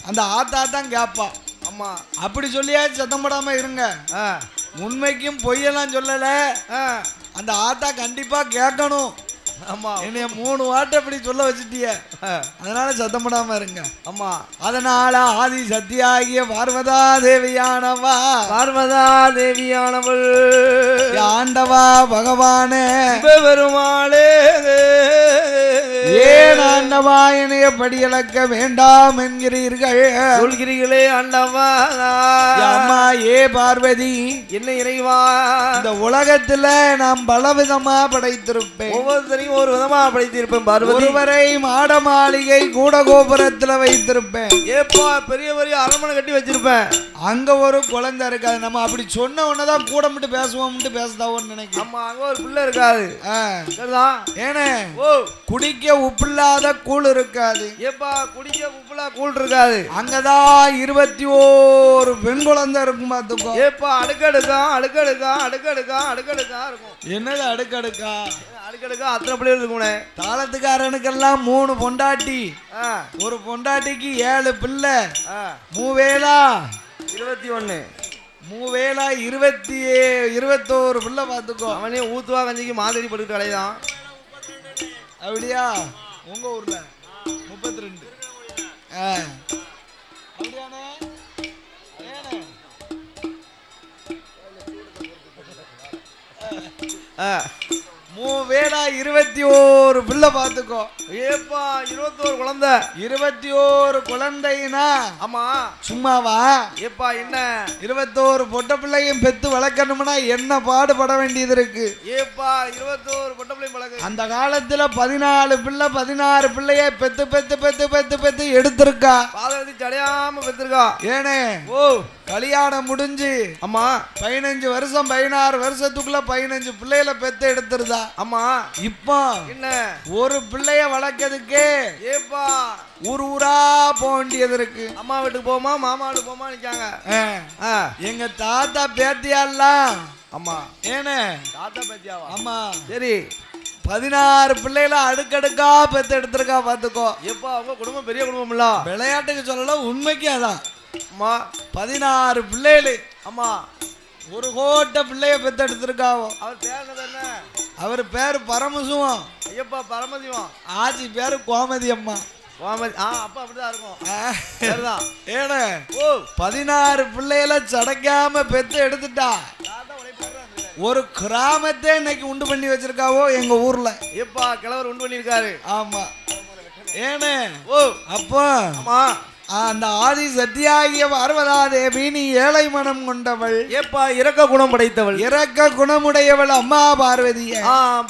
அந்த ஆத்தா தான் கேப்பா. ஆமா அப்படி சொல்லியாச்சு சத்தம் போடாம இருங்க. உண்மைக்கும் பொய்யெல்லாம் சொல்லல. அந்த ஆத்தா கண்டிப்பா கேட்கணும். ஆமா என்னைய 3 வாட்டை அப்படி சொல்ல வச்சுட்டிய. அதனால சத்தம் போடாம இருங்க. ஆமா அதனால ஆதி சத்தியாகிய பார்வதா தேவியானவா ஆண்டவா பகவானே பெருமாளே ஏன் ஆண்டவா என்னைய படியளக்க வேண்டாம் என்கிறீர்கள் சொல்கிறீர்களே ஆண்டவா. அம்மா ஏ பார்வதி என்ன இறைவா, இந்த உலகத்துல நாம் பலவிதமா படைத்திருப்பேன். ஒவ்வொருத்தரையும் ஒரு விதமா படைத்திருப்பேன் பார்வதி. ஒருவரை மாட மாளிகை கூட கோபுரத்துல வைத்திருப்பேன். ஏப்பா பெரிய பெரிய அரண்மனை கட்டி வச்சிருப்பேன். அங்க ஒரு குழந்தை இருக்காது. நம்ம அப்படி சொன்ன உடனேதான் கூட மட்டும் பேசுவோம்னு பேசுதாவோன்னு நினைக்கிறேன். ஆமா அங்க ஒரு பிள்ளை இருக்காது. சரிதான். ஏனே ஓ குடிக்க உப்பில்லாத கூழ் இருக்காது. ஏப்பா குடிக்க உப்புலா கூழ் இருக்காது. அங்கதான் 21 பெண் குழந்தை இருக்கும் பார்த்துக்கோ. ஏப்பா அடுக்கடுக்கா அடுக்கடுக்கா அடுக்கடுக்கா அடுக்கடுக்கா இருக்கும். என்னது அடுக்கடுக்கா? அடுக்கடுக்கா அத்தனை பிள்ளைகள் இருக்கும்னே. தாளத்துக்காரனுக்கெல்லாம் 3 பொண்டாட்டி. ஒரு பொண்டாட்டிக்கு 7 பிள்ளை. மூவேலா 21 மூவேலா 21 பிள்ளை பார்த்துக்கோ. அவனே ஊத்துவா கஞ்சிக்கு மாதிரி படுக்கிட்டு கலைதான். அப்படியா? உங்க ஊர்ல 32. அப்படியானே? மூவேலா 21 பிள்ளை பார்த்துக்கோ. ஏப்பா 21 குழந்தை. 21 குழந்தைனா ஆமா சும்மாவா? ஏப்பா என்ன 21 பொட்ட பிள்ளையும் பெத்து வளர்க்கணும்னா என்ன பாடுபட வேண்டியது இருக்கு. ஏப்பா 21 பொட்ட பிள்ளையும் வளர்க்க. அந்த காலத்துல 14 பிள்ளை 16 பிள்ளைய பெத்து பெத்து பெத்து பெத்து பெத்து எடுத்திருக்கா. பாதகத்தி சடையாம பெத்திருக்கா. ஏனே ஓ கல்யாணம் முடிஞ்சு ஆமா 15 வருஷம் 16 வருஷத்துக்குள்ள 15 பிள்ளைகளை பெத்து எடுத்துருதா. ஆமா இப்போ என்ன ஒரு பிள்ளைய வளர்க்கறதுக்கே ஏப்பா ஊர் ஊரா போக வேண்டியது இருக்கு. அம்மா வீட்டுக்கு போமா மாமா வீட்டுக்கு போமா நிக்காங்க. எங்க தாத்தா பேத்தியாலாம். ஆமா ஏனே தாத்தா பேத்தியாவா? ஆமா சரி 16 பிள்ளைகளை அடுக்கடுக்கா பெத்து எடுத்திருக்கா பாத்துக்கோ. ஏப்பா அவங்க குடும்பம் பெரிய குடும்பம் இல்ல. விளையாட்டுக்கு சொல்லல உண்மைக்கு அதான். அம்மா 16 பிள்ளைகளு. ஆமா ஒரு கோட்டை பிள்ளைய பெத்து எடுத்திருக்காவோ. அவர் பேர் என்ன? அவர் பேரு பரமசிவம். ஐயப்பா பரமசிவம். ஆச்சி பேரு கோமதி அம்மா. கோமதி அப்பா அப்படிதான் இருக்கும். சரிதான். ஏனே ஓ 16 பிள்ளைகளை சடைக்காம பெத்து எடுத்துட்டா. ஒரு கிராமத்தை இன்னைக்கு உண்டு பண்ணி வச்சிருக்காவோ எங்க ஊர்ல. ஏப்பா கிழவர் உண்டு பண்ணிருக்காரு. ஆமா ஏனே ஓ அப்போ ஆமா அந்த ஆதி சத்தியாகிய பார்வதா தேவி நீ ஏழை மனம் கொண்டவள். ஏப்பா இரக்க குணம் படைத்தவள். இரக்க குணமுடையவள் அம்மா பார்வதிய.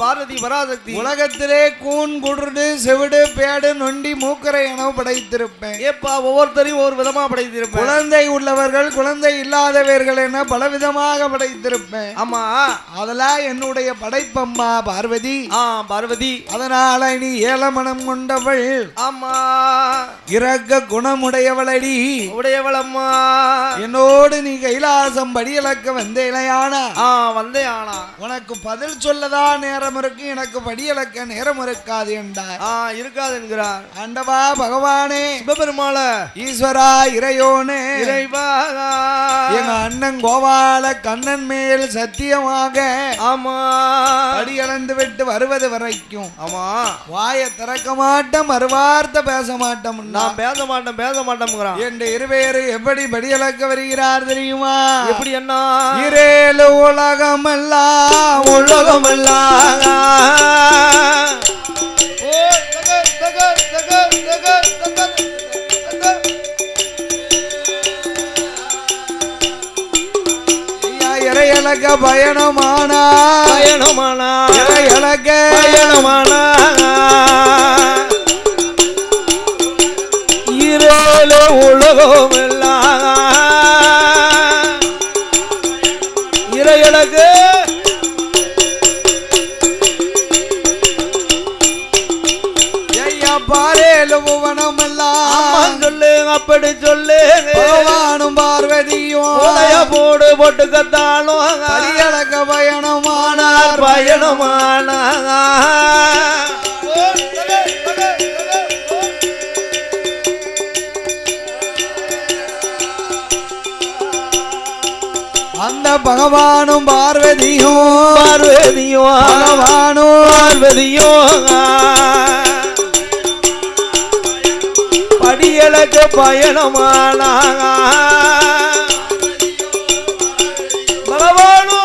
பார்வதி பராசக்தி. உலகத்திலே கூன் குருடு செவிடு பேடு நொண்டி மூக்கரை என படைத்திருப்பேன். ஏப்பா ஒவ்வொருத்தரையும் ஒரு விதமா படைத்திருப்பேன். குழந்தை உள்ளவர்கள் குழந்தை இல்லாதவர்கள் என பலவிதமாக படைத்திருப்பேன். ஆமா அதெல்லாம் என்னுடைய படைப்பம்மா பார்வதி. பார்வதி. அதனால நீ ஏழை மனம் கொண்டவள். ஆமா இரக்க குணம் உடையவளடி. உடையவளம்மா என்னோடு நீ கைலாசம் படியளக்க வந்தேனையானா. வந்தேயானா உனக்கு பதில் சொல்லதா நேரம் இருக்கு, எனக்கு படியளக்க நேரம் இருக்காது என்றார். இருக்காது என்கிறார். ஆண்டவா பகவானே சிவபெருமாள ஈஸ்வரா இறையோனே இறைவா எங்க அண்ணன் கோபால கண்ணன் மேல் சத்தியமாக ஆமா படியளந்து விட்டு வருவது வரைக்கும் ஆமா வாயை திறக்க மாட்டோம், மறுவார்த்தை பேச மாட்டோம். நான் பேச மாட்டோம் என்று இருவேறு எப்படி படியளக்க வருகிறார் தெரியுமா? எப்படி என்ன? இரேலு உலகமெல்லாம் உலகமெல்லாம் இறையலக்க பயணமானா இறையலக்க பயணமானா இரேலு உலகமெல்லாம் இறையலக்கு பாரேலு புவனமெல்லாம் சொல்லு அப்படி சொல்லு பகவானும் பார்வதியும் போடு போட்டு கத்தாலும் பரியலக்க பயணமானார் பயணமான அந்த பகவானும் பார்வதியும் பகவானும் படியலக்கு பயணமான பகவானோ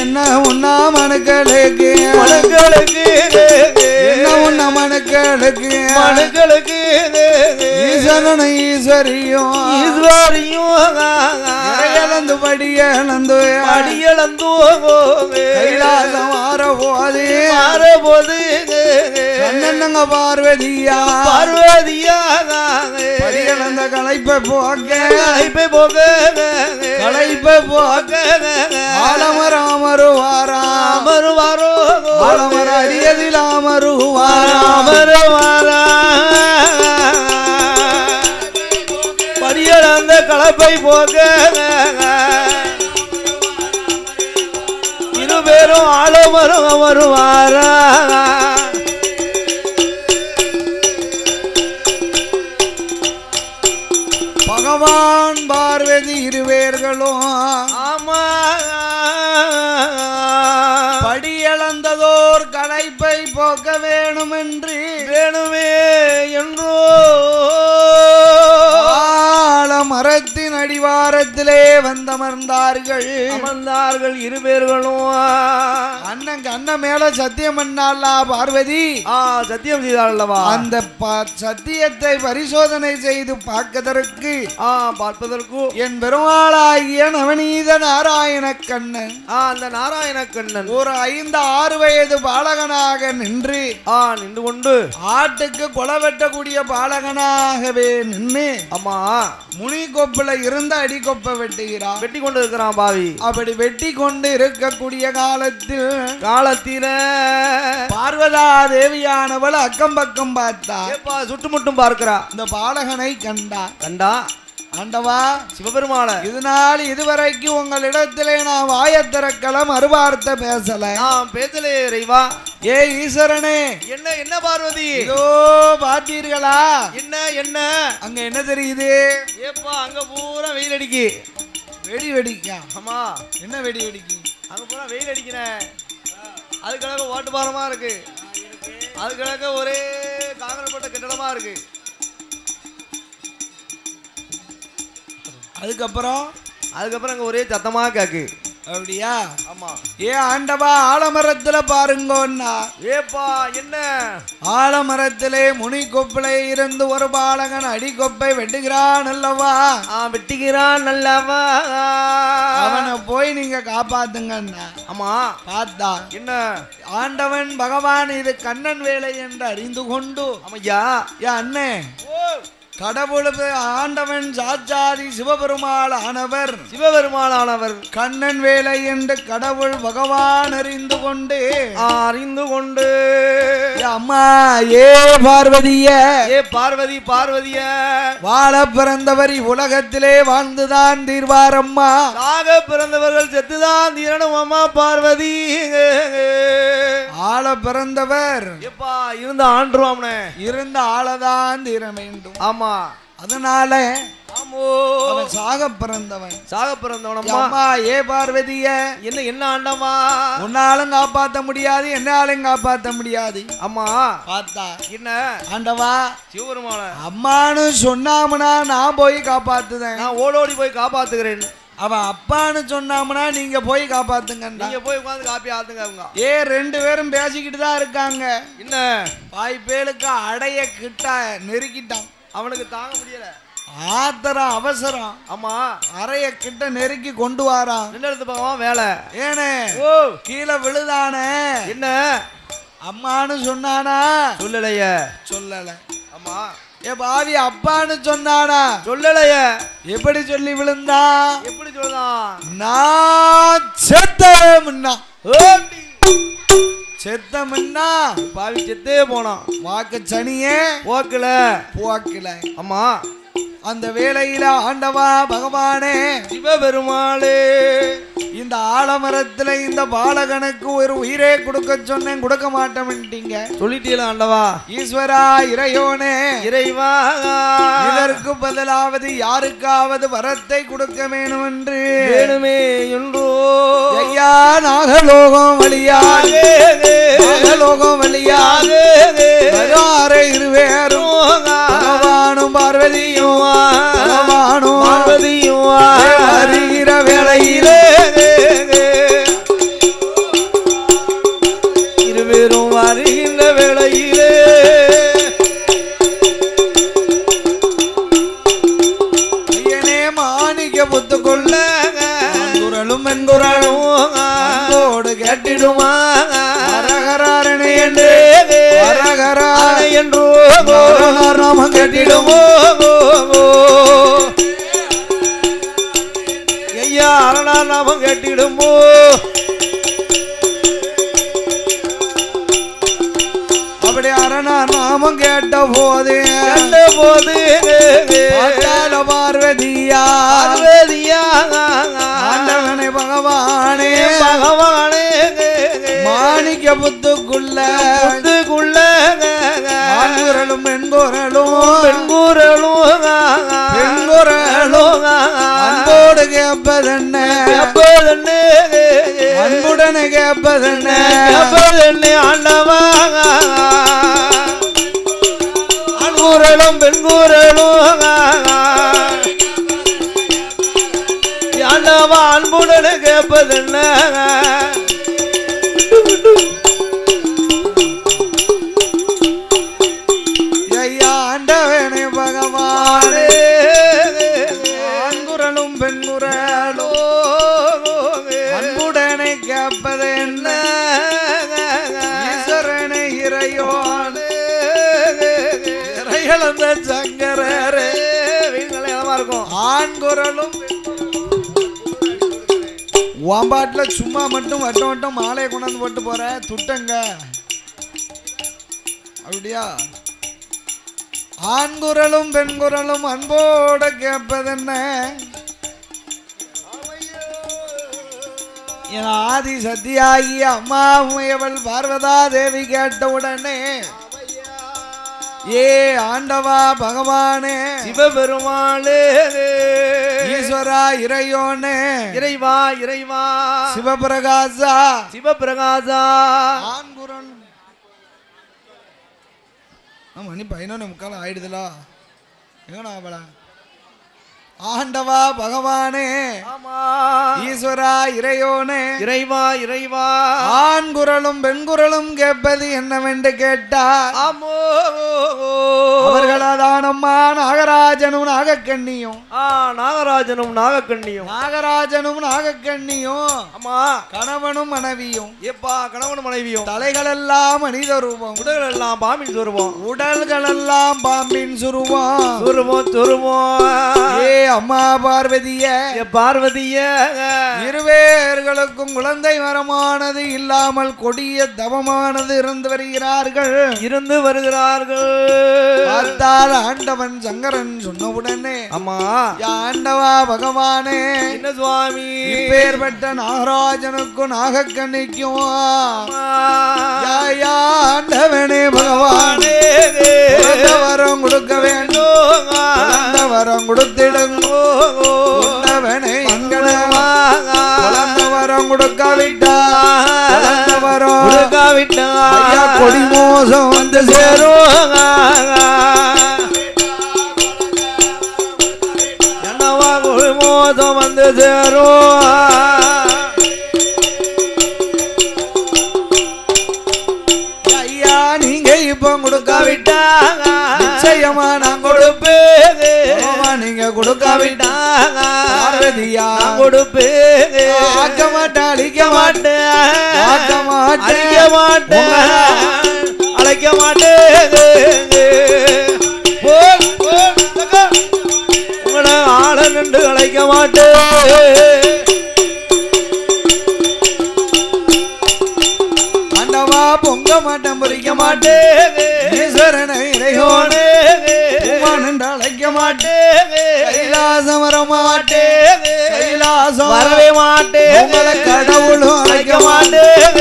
என்ன உண்ணா மனுக்களுக்கு என்ன உண்ண மனுக்களுக்கு ஈசனன் ஈஸ்வரியும் இறையளந்து படியளந்து கைலாசம் ஆறபோது கண்ணங்க பார்வதியா படியளந்த களைப்பை போக்க ஆலமராமருவாரா ஆலமர அரியதில் அமருவாரா படியளந்த கலப்பை போக இருபேரும் ஆலமரம் அமருவாரா பகவான் பார்வதி இருவேர்களும் ஆமா படியளந்ததோர் களைப்பை போக்க வேணுமே என்றோ மரத்தின் அடிவாரத்திலே அமர்ந்தார்கள் இருபேர்களும் அண்ணன் மேல சத்தியம் பண்ணாளா பார்வதி சத்தியம் செய்தாளவா அந்த சத்தியத்தை பரிசோதனை செய்து பார்ப்பதற்கு என் பெருமாளாகிய நவநீத நாராயண கண்ணன் அந்த நாராயண கண்ணன் ஒரு 5-6 வயது பாலகனாக நின்று கொண்டு ஆட்டுக்கு கொலை வெட்டக்கூடிய பாலகனாகவே நின்று ஆமா முனி கொப்புல இருந்த அடி கொப்பை வெட்டுகிறான் வெட்டி கொண்டு இருக்கிறான் பாவி அப்படி வெட்டி கொண்டு இருக்கக்கூடிய காலத்தில் பார்வதா தேவியானவள் அக்கம் பக்கம் பார்த்தா சுட்டுமுட்டும் பார்க்கிறா இந்த பாலகனை கண்டா ஆண்டவா சிவபெருமான இதனால் இதுவரைக்கும் உங்களிடத்திலே நான் வாயத்திறக்கலாம் மறுவார்த்தை பேசலே இறைவா ஏ ஈஸ்வரனே என்ன பார்வதி இதோ பார்த்தீர்களா என்ன அங்க என்ன தெரியுது ஏப்பா அங்க பூரா வெயில் அடிக்கு வெடிக்கா ஆமா என்ன வெடிக்கு அங்க பூரா வெயில் அடிக்கிறேன் அதுக்காக ஓட்டு பாரமா இருக்கு அதுக்காக ஒரே காங்கிரஸ் போட்ட கட்டடமா இருக்கு அதுக்கப்புறம் அங்க ஒரே சத்தமா கேக்கு அப்படியா ஆமா ஏ ஆண்டவா ஆலமரத்துல பாருங்கோன்னா ஏப்பா என்ன ஆலமரத்திலே முனி கொப்பிலை இருந்து ஒரு பாலகன் அடி கொப்பை வெட்டுகிறான் அல்லவா வெட்டுகிறான் அல்லவா அவனை போய் நீங்க காப்பாத்துங்கண்ணா ஆமா பார்த்தா என்ன ஆண்டவன் பகவான் இது கண்ணன் வேலை என்று அறிந்து கொண்டு ஆமையா ஏ அண்ணே கடவுள் ஆண்டவன் சாட்சாதி சிவபெருமாள் ஆனவர் கண்ணன் வேலை என்று கடவுள் பகவான் அறிந்து கொண்டு அம்மா ஏ பார்வதிய வாழ பிறந்தவர் உலகத்திலே வாழ்ந்துதான் தீர்வாரம்மா ஆக பிறந்தவர்கள் செத்துதான் தீரணும் அம்மா பார்வதி ஆள பிறந்தவர் இருந்த ஆண்டுருவாம் இருந்த ஆளதான் தீர வேண்டும் ஆமா அதனால சாக பிறந்தவன் அம்மா ஏ பார்வதிய என்ன ஆண்டவா உன்னாலும் காப்பாற்ற முடியாது என்னாலும் காப்பாற்ற முடியாது அம்மா பார்த்தா என்ன ஆண்டவா சிவபெருமான அம்மானு சொன்னாமனா நான் போய் காப்பாத்துதேன் நான் ஓடோடி போய் காப்பாத்துக்கிறேன் அவன் அப்பான்னு சொன்னாமனா நீங்க போய் காப்பாத்துங்க நீங்க போய் உட்காந்து காப்பி ஆத்துங்க அவங்க 2 பேரும் பேசிக்கிட்டு தான் இருக்காங்க என்ன வாய்ப்பேலுக்கு அடைய கிட்ட நெருக்கிட்டான் அவனுக்கு தாங்க முடியல ஆத்திரம் அவசரம் ஆமா அறைய கிட்ட நெருக்கி கொண்டு வாரான் நின்று பகவான் வேலை ஏனே கீழே விழுதானே என்ன அம்மானு சொன்னானா சொல்லல ஆமா ஏ பாவி அப்பான்னு சொன்னானா சொல்லலைய எப்படி சொல்லி விழுந்தா எப்படி சொல்லலாம் நான் செத்தேன்னா செத்தம்னா பாவி செத்தே போனான். வாக்கு சனியே போக்கல போக்கல. அம்மா அந்த வேளையில ஆண்டவா பகவானே சிவபெருமாளே இந்த ஆலமரத்துல இந்த பாலகனுக்கு ஒரு உயிரே கொடுக்க சொன்னேன், கொடுக்க மாட்டேன்ட்டீங்க. சொல்லிட்டீங்களா ஆண்டவா? ஈஸ்வரா இறையோனே இறைவா இதற்கு பதிலாவது யாருக்காவது வரத்தை கொடுக்க வேணும் என்று வேணுமே என்றோ ஐயா நாகலோகம் வழியாக நாகலோகம் வழியாக இருவேரும் பகவானும் பார்வதியும் பகவானும் பார்வதியும் அறிகிற வேளையிலே இருவேரும் வருகின்ற வேளையிலே ஐயனே மாணிக்க புத்து கொள்ள குரலும் என்குரலும் அன்போடு கேட்டிடுமா அரகராரணை என்று அரகராரணை என்று நாமம் கேட்டிடுமோ ஐயா அரணா நாமம் கேட்டிடுமோ அப்படி அரணா நாமம் கேட்ட போது பார்த்தால பார்வதியா பார்வதியா ஆண்டவனை பகவானே பகவானே மாணிக்க புத்துக்குள்ள ஆண்குரலும் பெண்குரலும் பெண்குரலும் அன்போடு கேட்பதென்ன அன்புடனே கேட்பதென்ன ஆண்டவா ஆண்குரலும் பெண்குரலும் ஆண்டவா அன்புடனே கேட்பதென்ன ஐயா ஆண்டவனே பகவானே ஆண்குரலும் பெண்குரலும் அன்புடனே கேட்பது என்ன ஈஸ்வரனை இறையோனே இறைகளந்த சங்கரரே வீண்களமா இருக்கும் ஆண்குரலும் வாம்பாட்டுல சும்மா மட்டும் வட்டம் வட்டம் மாலையை கொண்டாந்து போட்டு போற துட்டங்க அப்படியா? ஆண்குரலும் பெண்குரலும் அன்போட கேட்பதென்ன என் ஆதி சத்தியாகி அம்மா உமையவள் பார்வதா தேவி கேட்ட உடனே ஏ ஆண்டவா பகவானே சிவபெருமாளே ஈஸ்வரா இறையோனே இறைவா இறைவா சிவபிரகாசா சிவபிரகாசா ஆண்குரல் மணி 11:45 ஆயிடுதுலா எங்கண்ணா அவள ஆண்டவா பகவானே ஈஸ்வரா இறையோனே இறைவா இறைவா ஆண்குரலும் பெண்குரலும் கேட்பது என்னவென்று கேட்டார். ஆமோ அவர்களாதானம்மா நாகராஜனும் நாகக்கண்ணியும் நாகராஜனும் நாகக்கண்ணியும் நாகராஜனும் நாகக்கண்ணியும் ஆமா கணவனும் மனைவியும் எப்பா கணவனும் மனைவியும் தலைகளெல்லாம் மனித ரூபம் உடல்கள் எல்லாம் பாம்பின் சுருவம் உடல்களெல்லாம் பாம்பின் சுருவம் சுருவம் சுருவம் ஏ அம்மா பார்வதிய பார்வதிய இருவேர்களுக்கும் குழந்தை வரமானது இல்லாமல் கொடிய தவமானது இருந்து வருகிறார்கள் பார்த்தால் ஆண்டவன் சங்கரன் சொன்னவுடனே அம்மா ஆண்டவா பகவானே என்ன சுவாமி இப்பேற்பட்ட நாகராஜனுக்கும் நாகக்கண்ணிக்கும் ஆண்டவனே பகவானே வரம் கொடுக்க வேண்டும் வரம் கொடுத்திடுங்கோ எங்களவா வரம் கொடுக்காவிட்டா கொடி மோசம் வந்து சேரும் என்னவா கொடி மோசம் வந்து சேரும் ஐயா நீங்க இப்ப கொடுக்காவிட்டா நிச்சயமா நான் கொடுப்பேன் நீங்க கொடுக்காவிட்டாங்க கொடுப்பேன் ஆக்க மாட்டேன் அழிக்க மாட்டேன் ஆக்க அழிக்க மாட்டேன் அழைக்க மாட்டேன் உங்களை ஆள நின்று அழைக்க மாட்டேன் ஆண்டவா மாட்டேன் பொறிக்க மாட்டேன் ஈஸ்வரனை இறையோனே என்று அழைக்க மாட்டேன் கைலாசம் வர மாட்டேன் கைலாசம் வரவே மாட்டேன் கடவுளும் அழைக்க மாட்டேன்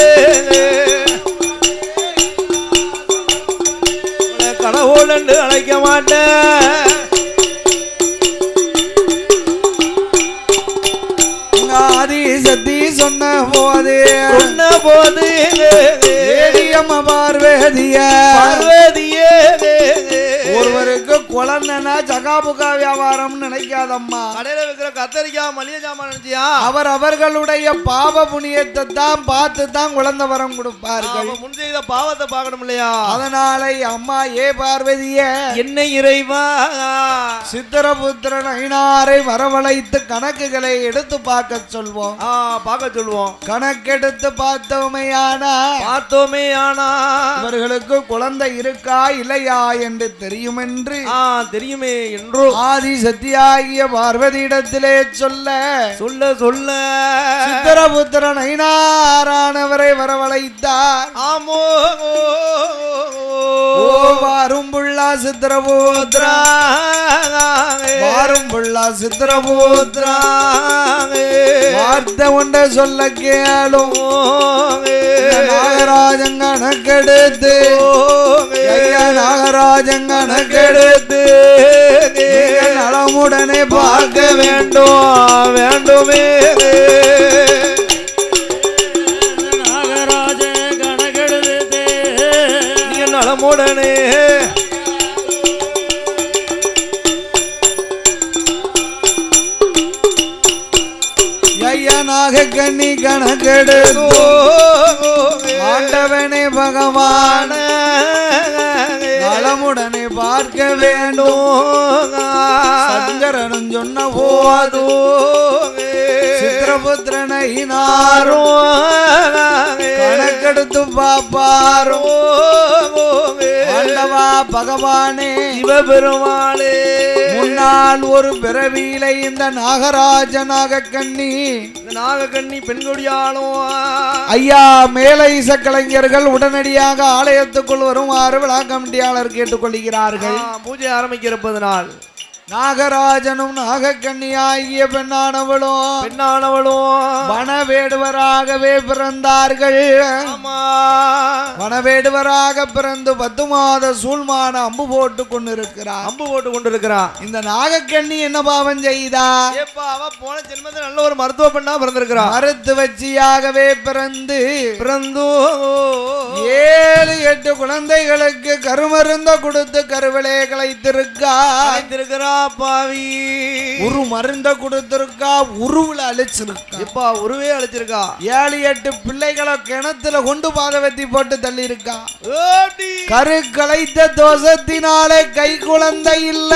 கடவுள் என்று அழைக்க மாட்டேன் ஆதி சக்தி சொன்ன போது ஏடியம்ம பார்வதிய ஒருவருக்கு குழந்தைனா ஜகாபுகா வியாபாரம் நினைக்காதம்மா கடையில வைக்கிற கத்தரிக்காய் மளிகை ஜாமான் நினைச்சியா அவரவர்களுடைய பாவ புண்ணியத்தை தான் பார்த்து தான் குழந்தை வரம் கொடுப்பார்கள் முன் செய்த பாவத்தை பார்க்கணும் இல்லையா அதனால அம்மா ஏ பார்வதிய என்ன இறைவா சித்திரபுத்திரன் ஐனாரை வரவழைத்து கணக்குகளை எடுத்து பார்க்க சொல்வோம் பார்க்க சொல்லுவோம் கணக்கெடுத்து பார்த்தோமையானா இவர்களுக்கு குழந்தை இருக்கா இல்லையா என்று தெரியும் என்று தெரியுமே என்றோ ஆதி சத்தியாகிய பார்வதியிடத்திலே சொல்ல சித்திரபுத்திரன் ஐனாரானவரை வரவழைத்தார் ஆமோ வாரும் புள்ளா சித்திரபுத்திரா வாரும் புள்ளா சித்திரபுத்திரா வார்த்தை ஒன்றை சொல்ல கேளும் நாகராஜன் கணக்கெடுத்து நாகராஜன் கணக்கெடுத்து நலமுடனே பார்க்க வேண்டுமே நாகராஜன் கணக்கெடுத்து நலமுடனே ஐயனாக கண்ணி கணக்கெடுத்து ஆண்டவனே பகவான நலமுடனே பார்க்க வேண்டும் சங்கரனும் சொன்ன போது சித்திரபுத்திரனை கணக்கெடுத்து பாப்பாரோ ஆண்டவா பகவானே சிவபெருமாளே முன்னால் ஒரு பிறவியில இந்த நாகராஜனாக கண்ணி பெண்கொடியாலும் ஐயா மேலை இசை கலைஞர்கள் உடனடியாக ஆலயத்துக்குள் வருமாறு விழா கமிட்டியாளர் கேட்டுக்கொள்கிறார்கள் பூஜை ஆரம்பிக்கிறப்பதனால் நாகராஜனும் நாகக்கண்ணியாகிய பெண்ணானவளும் வனவேடுவராகவே பிறந்தார்கள் வனவேடுவராக பிறந்து 10 மாத சூழ்மான அம்பு போட்டு கொண்டிருக்கிறார் இந்த நாகக்கண்ணி என்ன பாவம் செய்தா போன ஜென்மத்தில் நல்ல ஒரு மருத்துவ பெண்ணா பிறந்திருக்கிறார் மருத்துவச்சியாகவே பிறந்து 7-8 குழந்தைகளுக்கு கருமருந்த கொடுத்து கருவிலே கலைத்திருக்கா பாவி ஒரு மருந்த கொடுத்திருக்கா உருவுல அழிச்சிருக்கா உருவே அழிச்சிருக்கா 7-8 பிள்ளைகளை கிணத்துல கொண்டு பாதவத்தி போட்டு தள்ளி இருக்கா கரு கலைத்த தோஷத்தினாலே கை குழந்தை இல்ல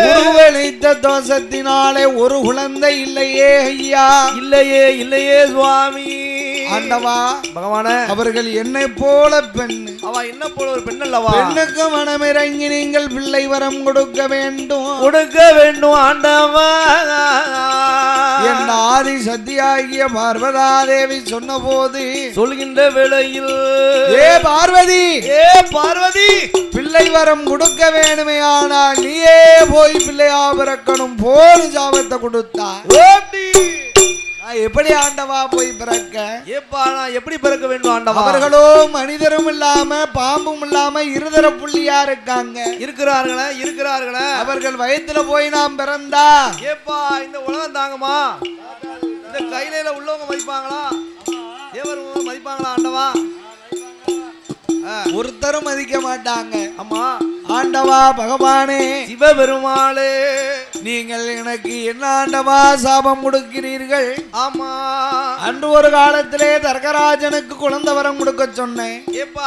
உருவழித்த தோஷத்தினாலே ஒரு குழந்தை இல்லையே ஐயா இல்லையே சுவாமி ஆண்டவா பகவான அவர்கள் என்னை போல பெண்ணு என்ன போல ஒரு பெண் அல்லவா பெண்ணுக்கு மனமிறங்கி நீங்கள் பிள்ளை வரம் கொடுக்க வேண்டும் ஆண்டவா என் ஆதி சத்தியாகிய பார்வதாதேவி சொன்ன போது சொல்கின்ற வேளையில் ஏ பார்வதி பிள்ளை வரம் கொடுக்க வேணுமே ஆனால் நீயே போய் பிள்ளையா பிறக்கணும் போர் சாபத்தை கொடுத்தா எப்படி ஆண்டவா போய் பிறக்க நான் எப்படி பிறக்க வேண்டும் ஆண்டவா அவர்களோ மனிதரும் இல்லாம பாம்பும் இல்லாம இருதர புள்ளியா இருக்கிறார்களே அவர்கள் வயத்துல போய் நாம் பிறந்தா இந்த உலகம் தாங்கம்மா இந்த கையில உள்ளவங்க மதிப்பாங்களா தேவர் மதிப்பாங்களா ஆண்டவா ஒருத்தரும் மதிக்க மாட்டாங்க அம்மா ஆண்டவா பகவானே சிவபெருமாளே நீங்கள் எனக்கு என்ன ஆண்டவா சாபம் கொடுக்கிறீர்கள் ஆமா அன்று ஒரு காலத்திலே தர்கராஜனுக்கு குழந்தை வரம் கொடுக்க சொன்னேன்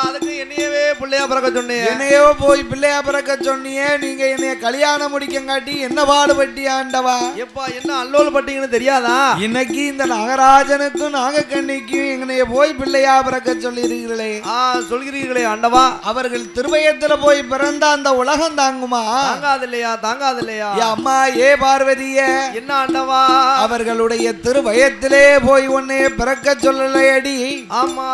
அதுக்கு என்னையவே பிள்ளையா பிறக்க சொன்னேன் என்னையோ போய் பிள்ளையா பிறக்க சொன்னியே நீங்க என்னைய கல்யாணம் முடிக்கங்காட்டி என்ன பாடுபட்டி ஆண்டவா என்ன அல்லோல் பட்டீங்கன்னு தெரியாதா இன்னைக்கு இந்த நாகராஜனுக்கும் நாகக்கண்ணிக்கும் என்னைய போய் பிள்ளையா பிறக்க சொல்லிருக்கிறீர்களே சொல்கிறீர்களே ஆண்டவா அவர்கள் திருவயத்துல போய் பிறந்த அந்த உலகம் தாங்குமா தாங்காது இல்லையா அம்மா ஏ பார்வதியே, என்ன ஆண்டவா? அவர்களுடைய திருவயத்திலே போய் உன்னை பிறக்க சொல்லலையடி. ஆமா,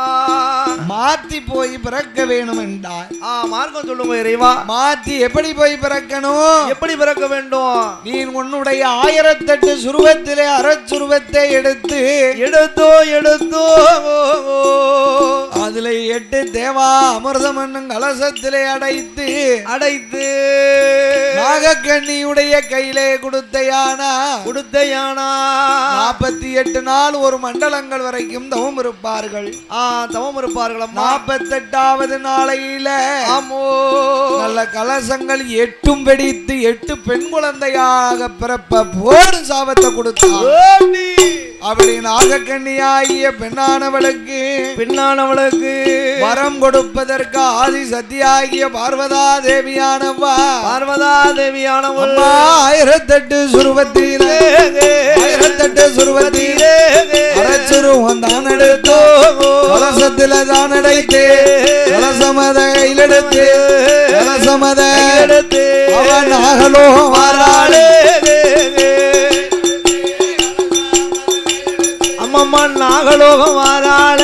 மாத்தி போய் பிறக்க வேணும் என்றார். மார்க்கம் சொல்லுங்க இறைவா. மாத்தி எப்படி போய் பிறக்கணும்? எப்படி பிறக்க வேண்டும்? நீ உன்னுடைய 1008 சுருவத்திலே அறச்சுருவத்தை எடுத்து எடுத்தோ அதுல 8 தேவா அமிர்தம் என்னும் கலசத்திலே அடைத்து நாகக்கண்ணியுடைய கையிலே கொடுத்தையானா 48 நாள் ஒரு மண்டலங்கள் வரைக்கும் தவம் இருப்பார்கள். தவம் இருப்பார்கள். 48வது நாளையில நல்ல கலசங்கள் 8 வெடித்து 8 பெண் குழந்தையாக பிறப்ப போடு சாபத்தை கொடுத்தார். அப்படி நாகக்கண்ணியாகிய பெண்ணானவளுக்கு வரம் கொடுப்பதற்கு ஆதி சத்தியாகிய பார்வதா தேவியானவா 1008 சுருவத்திலே 1008 சுருவத்திலே அரச்சுருவம் தான் எடுத்தோ கலசத்தில தான் அடைத்து கலசமத கையிலெடுத்து கலசமத அவன் நாகலோ வாராளே அம்மம்மா நாகலோகம் வாராள.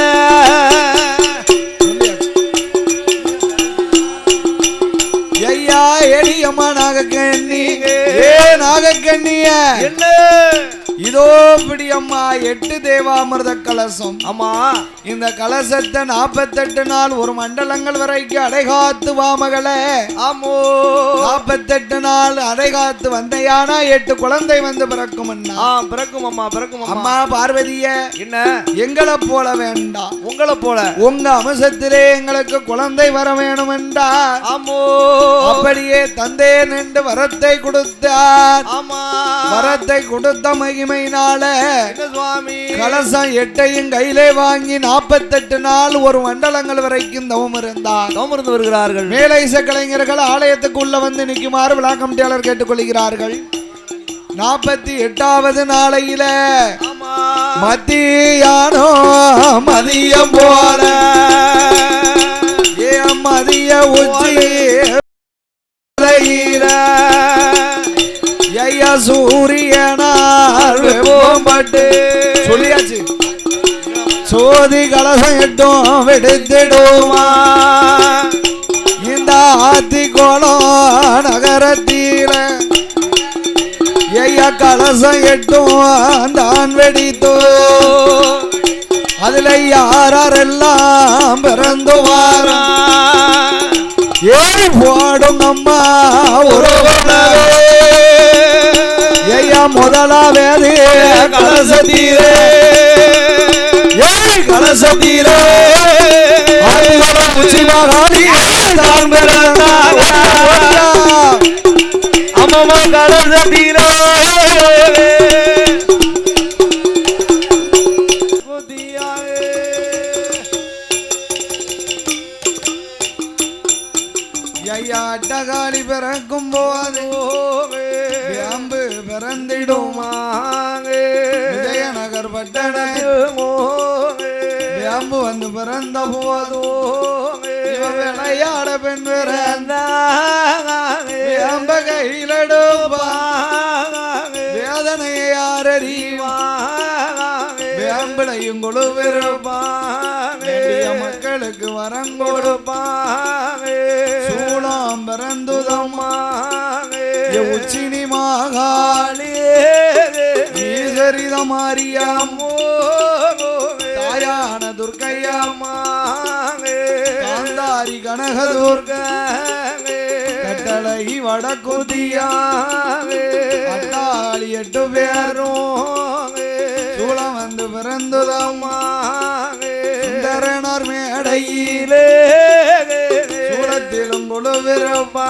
ஐயா எளியம்மா நாகக்கண்ணி, ஏ நாகக்கண்ணிய என்ன இதோ இப்படி அம்மா 8 தேவாமிர்த கலசம். ஆமா, இந்த கலசத்தை 48 நாள் ஒரு மண்டலங்கள் வரைக்கும் அடைகாத்து வாமகளே. ஆமோ, 48 நாள் அடைகாத்து வந்தையானா 8 குழந்தை வந்து பிறக்கும். பிறக்கும் அம்மா, பிறக்கும் அம்மா பார்வதிய என்ன எங்களை போல வேண்டாம், உங்களை போல உங்க அம்சத்திலே எங்களுக்கு குழந்தை வர வேணும் என்றார். ஆமோ, அப்படியே தந்தே நின்று வரத்தை கொடுத்தார். ஆமா, வரத்தை கொடுத்த மகிமையினால சுவாமி கலசம் 8ஐயும் கையிலே வாங்கி 48 நாள் ஒரு மண்டலங்கள் வரைக்கும் தவம் இருந்தார். தவம் இருந்து வருகிறார்கள். மேலை இசை கலைஞர்கள் ஆலயத்துக்குள்ள வந்து நிற்குமாறு விழா கமிட்டியாளர் கேட்டுக்கொள்கிறார்கள். 48வது நாளையில மத்தியானோ மதியம் போல ஏ மதிய உச்சி ஐயா சூரியனார் வெப்பம்பட்டு சொல்லியாச்சு. சோதி கலசம் 8 வெடித்திடுமா இந்த ஆத்தி கோலம் நகரத்தீர ஐயா கலசம் 8 தான் வெடித்தோ அதுல யாரெல்லாம் பிறந்து வாரா ஏறி போடும் அம்மா உறவனவே ஐயா முதலாவது கலசத்தீரே ஏறி கலசத்தீரே மகாணி அம்மா கலசத்தீரே அட்டகாளி பிறக்கும் போது அம்பு பிறந்திடுமா விஜயநகர் பட்டண அம்பு வந்து பிறந்த போதோ விளையாட பெண் பிறந்த அம்ப கையிலடுப்பா வேதனையை யாரறிவா வேம்பளையும் கொழு பெருப்பா மக்களுக்கு வரம் கொடுப்பா சூளாம் பிறந்துதம்மா உச்சினி மாகாளியே ஈசரித மாரியாமோ தாயான துர்க்கையம்மா காந்தாரி கனகதுர்க கட்டளை வடக்குதியா அட்டாளி 8 பேரும் சூளம் வந்து பிறந்துதம்மா சுந்தரனார் மேடையிலே சூளத்திலும் கொழுவிருப்பா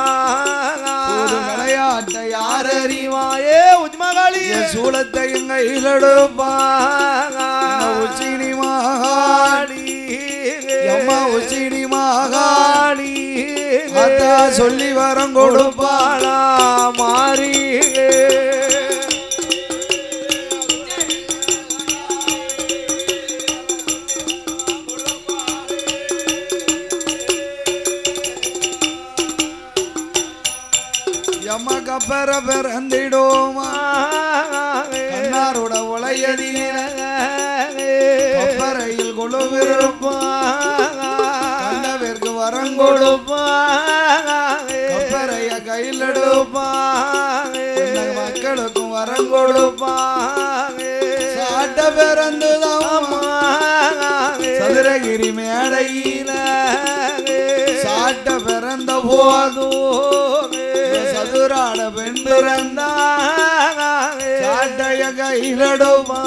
விளையாட்டை யார் அறிவாயே உஜ்மகாளியே சூளத்தை கையிலெடுப்பா உச்சினி மகாளி அம்மா உச்சினி மகாளி அத்தா சொல்லி வரம் கொடுப்பாளா மாறி எம்ம கப்ப கப்பர பிறந்திடுமா கண்ணாரோட உலையதின கப்பரையில் கொழுவிருப்பா கண்டவர்க்கு வரம் கொடுப்பா கப்பரைய கையில் எடுப்பா மக்களுக்கும் வரம் கொடுப்பா சாட்ட பிறந்துதான் சதுரகிரி மேடையில சாட்ட பிறந்த போதும் சதுராட பெண் பிறந்தா சாட்டைய கையிலடுப்பா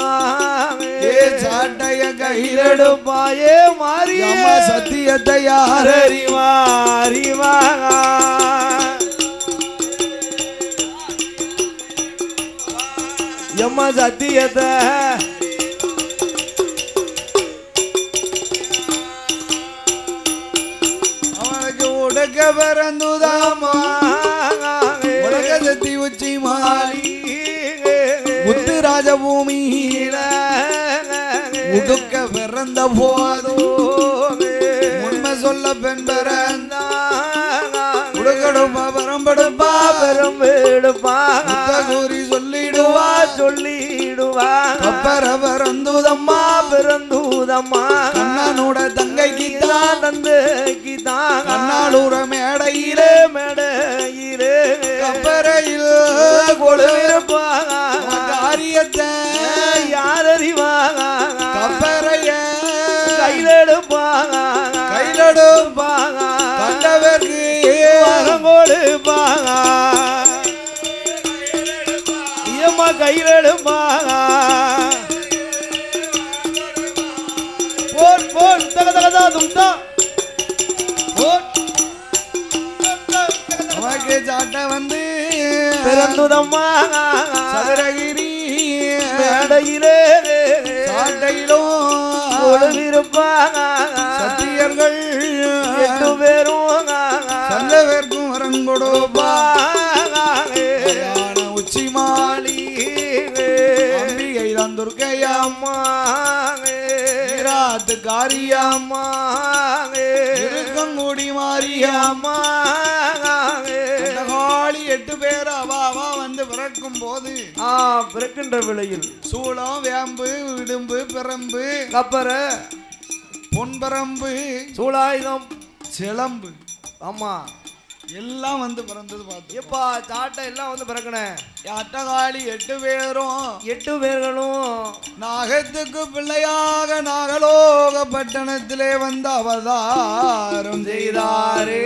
சாட்டைய கையிலடுப்பாயே மாரியம்மா சத்தியத்தை யார் அறிவா அறிவா எம்மா சத்தியத்தை உடக்க பிறந்துதாமா உலக சக்தி உச்சி மாலி முத்து ராஜபூமியில உடுக்க பிறந்த போதும் உண்மை சொல்ல பெண் பிறந்தா உடுக்கடுப்பா பரம்படுப்பா பெரும்பெடுப்பா கூறி சொல்லிடுவா சொல்லிடுவா கப்பர பிறந்துதம்மா பிறந்துதம்மா கண்ணனோட தங்கைக்கு தான் தந்தைக்கு தான் கண்ணாளூர மேடையிலே மேடையிலே கப்பரையில் கொழுவிருப்பா காரியத்தை யார் அறிவா கப்பரைய கையிலெடுப்பா கையிலெடுப்பா கண்டவர்க்கு வரம் கொடுப்பா ஐயம்மா கையிலெடுப்பா போன் போன் தக தகதா தும்தா அவக்கு சாட்ட வந்து பிறந்துதம்மா சதுரகிரி மேடையிலே சாட்டையிலும் ஒழுவிருப்பா சத்தியர்கள் 8 பேரும் சந்தவர்க்கும் வரம் கொடுப்பா உச்சி மாலி அம்பிகை தான் துர்க்கையம்மா ராத்து காரியம்மா இருக்கங்குடி மாரியம்மா காளி 8 பேர் அவாவா வந்து பிறக்கும் போது பிறக்கின்ற விலையில் சூளம் வேம்பு விடும்பு பிரம்பு கப்பர பொன்பரம்பு சூளாயுதம் சிலம்பு ஆமா எல்லாம் வந்து பிறந்தது பார்த்து எப்பா சாட்டை எல்லாம் வந்து பிறக்கணும் அட்டகாளி 8 பேரும் 8 பேர்களும் நாகத்துக்கு பிள்ளையாக நாகலோக பட்டணத்திலே வந்து அவதாரம் செய்தாரே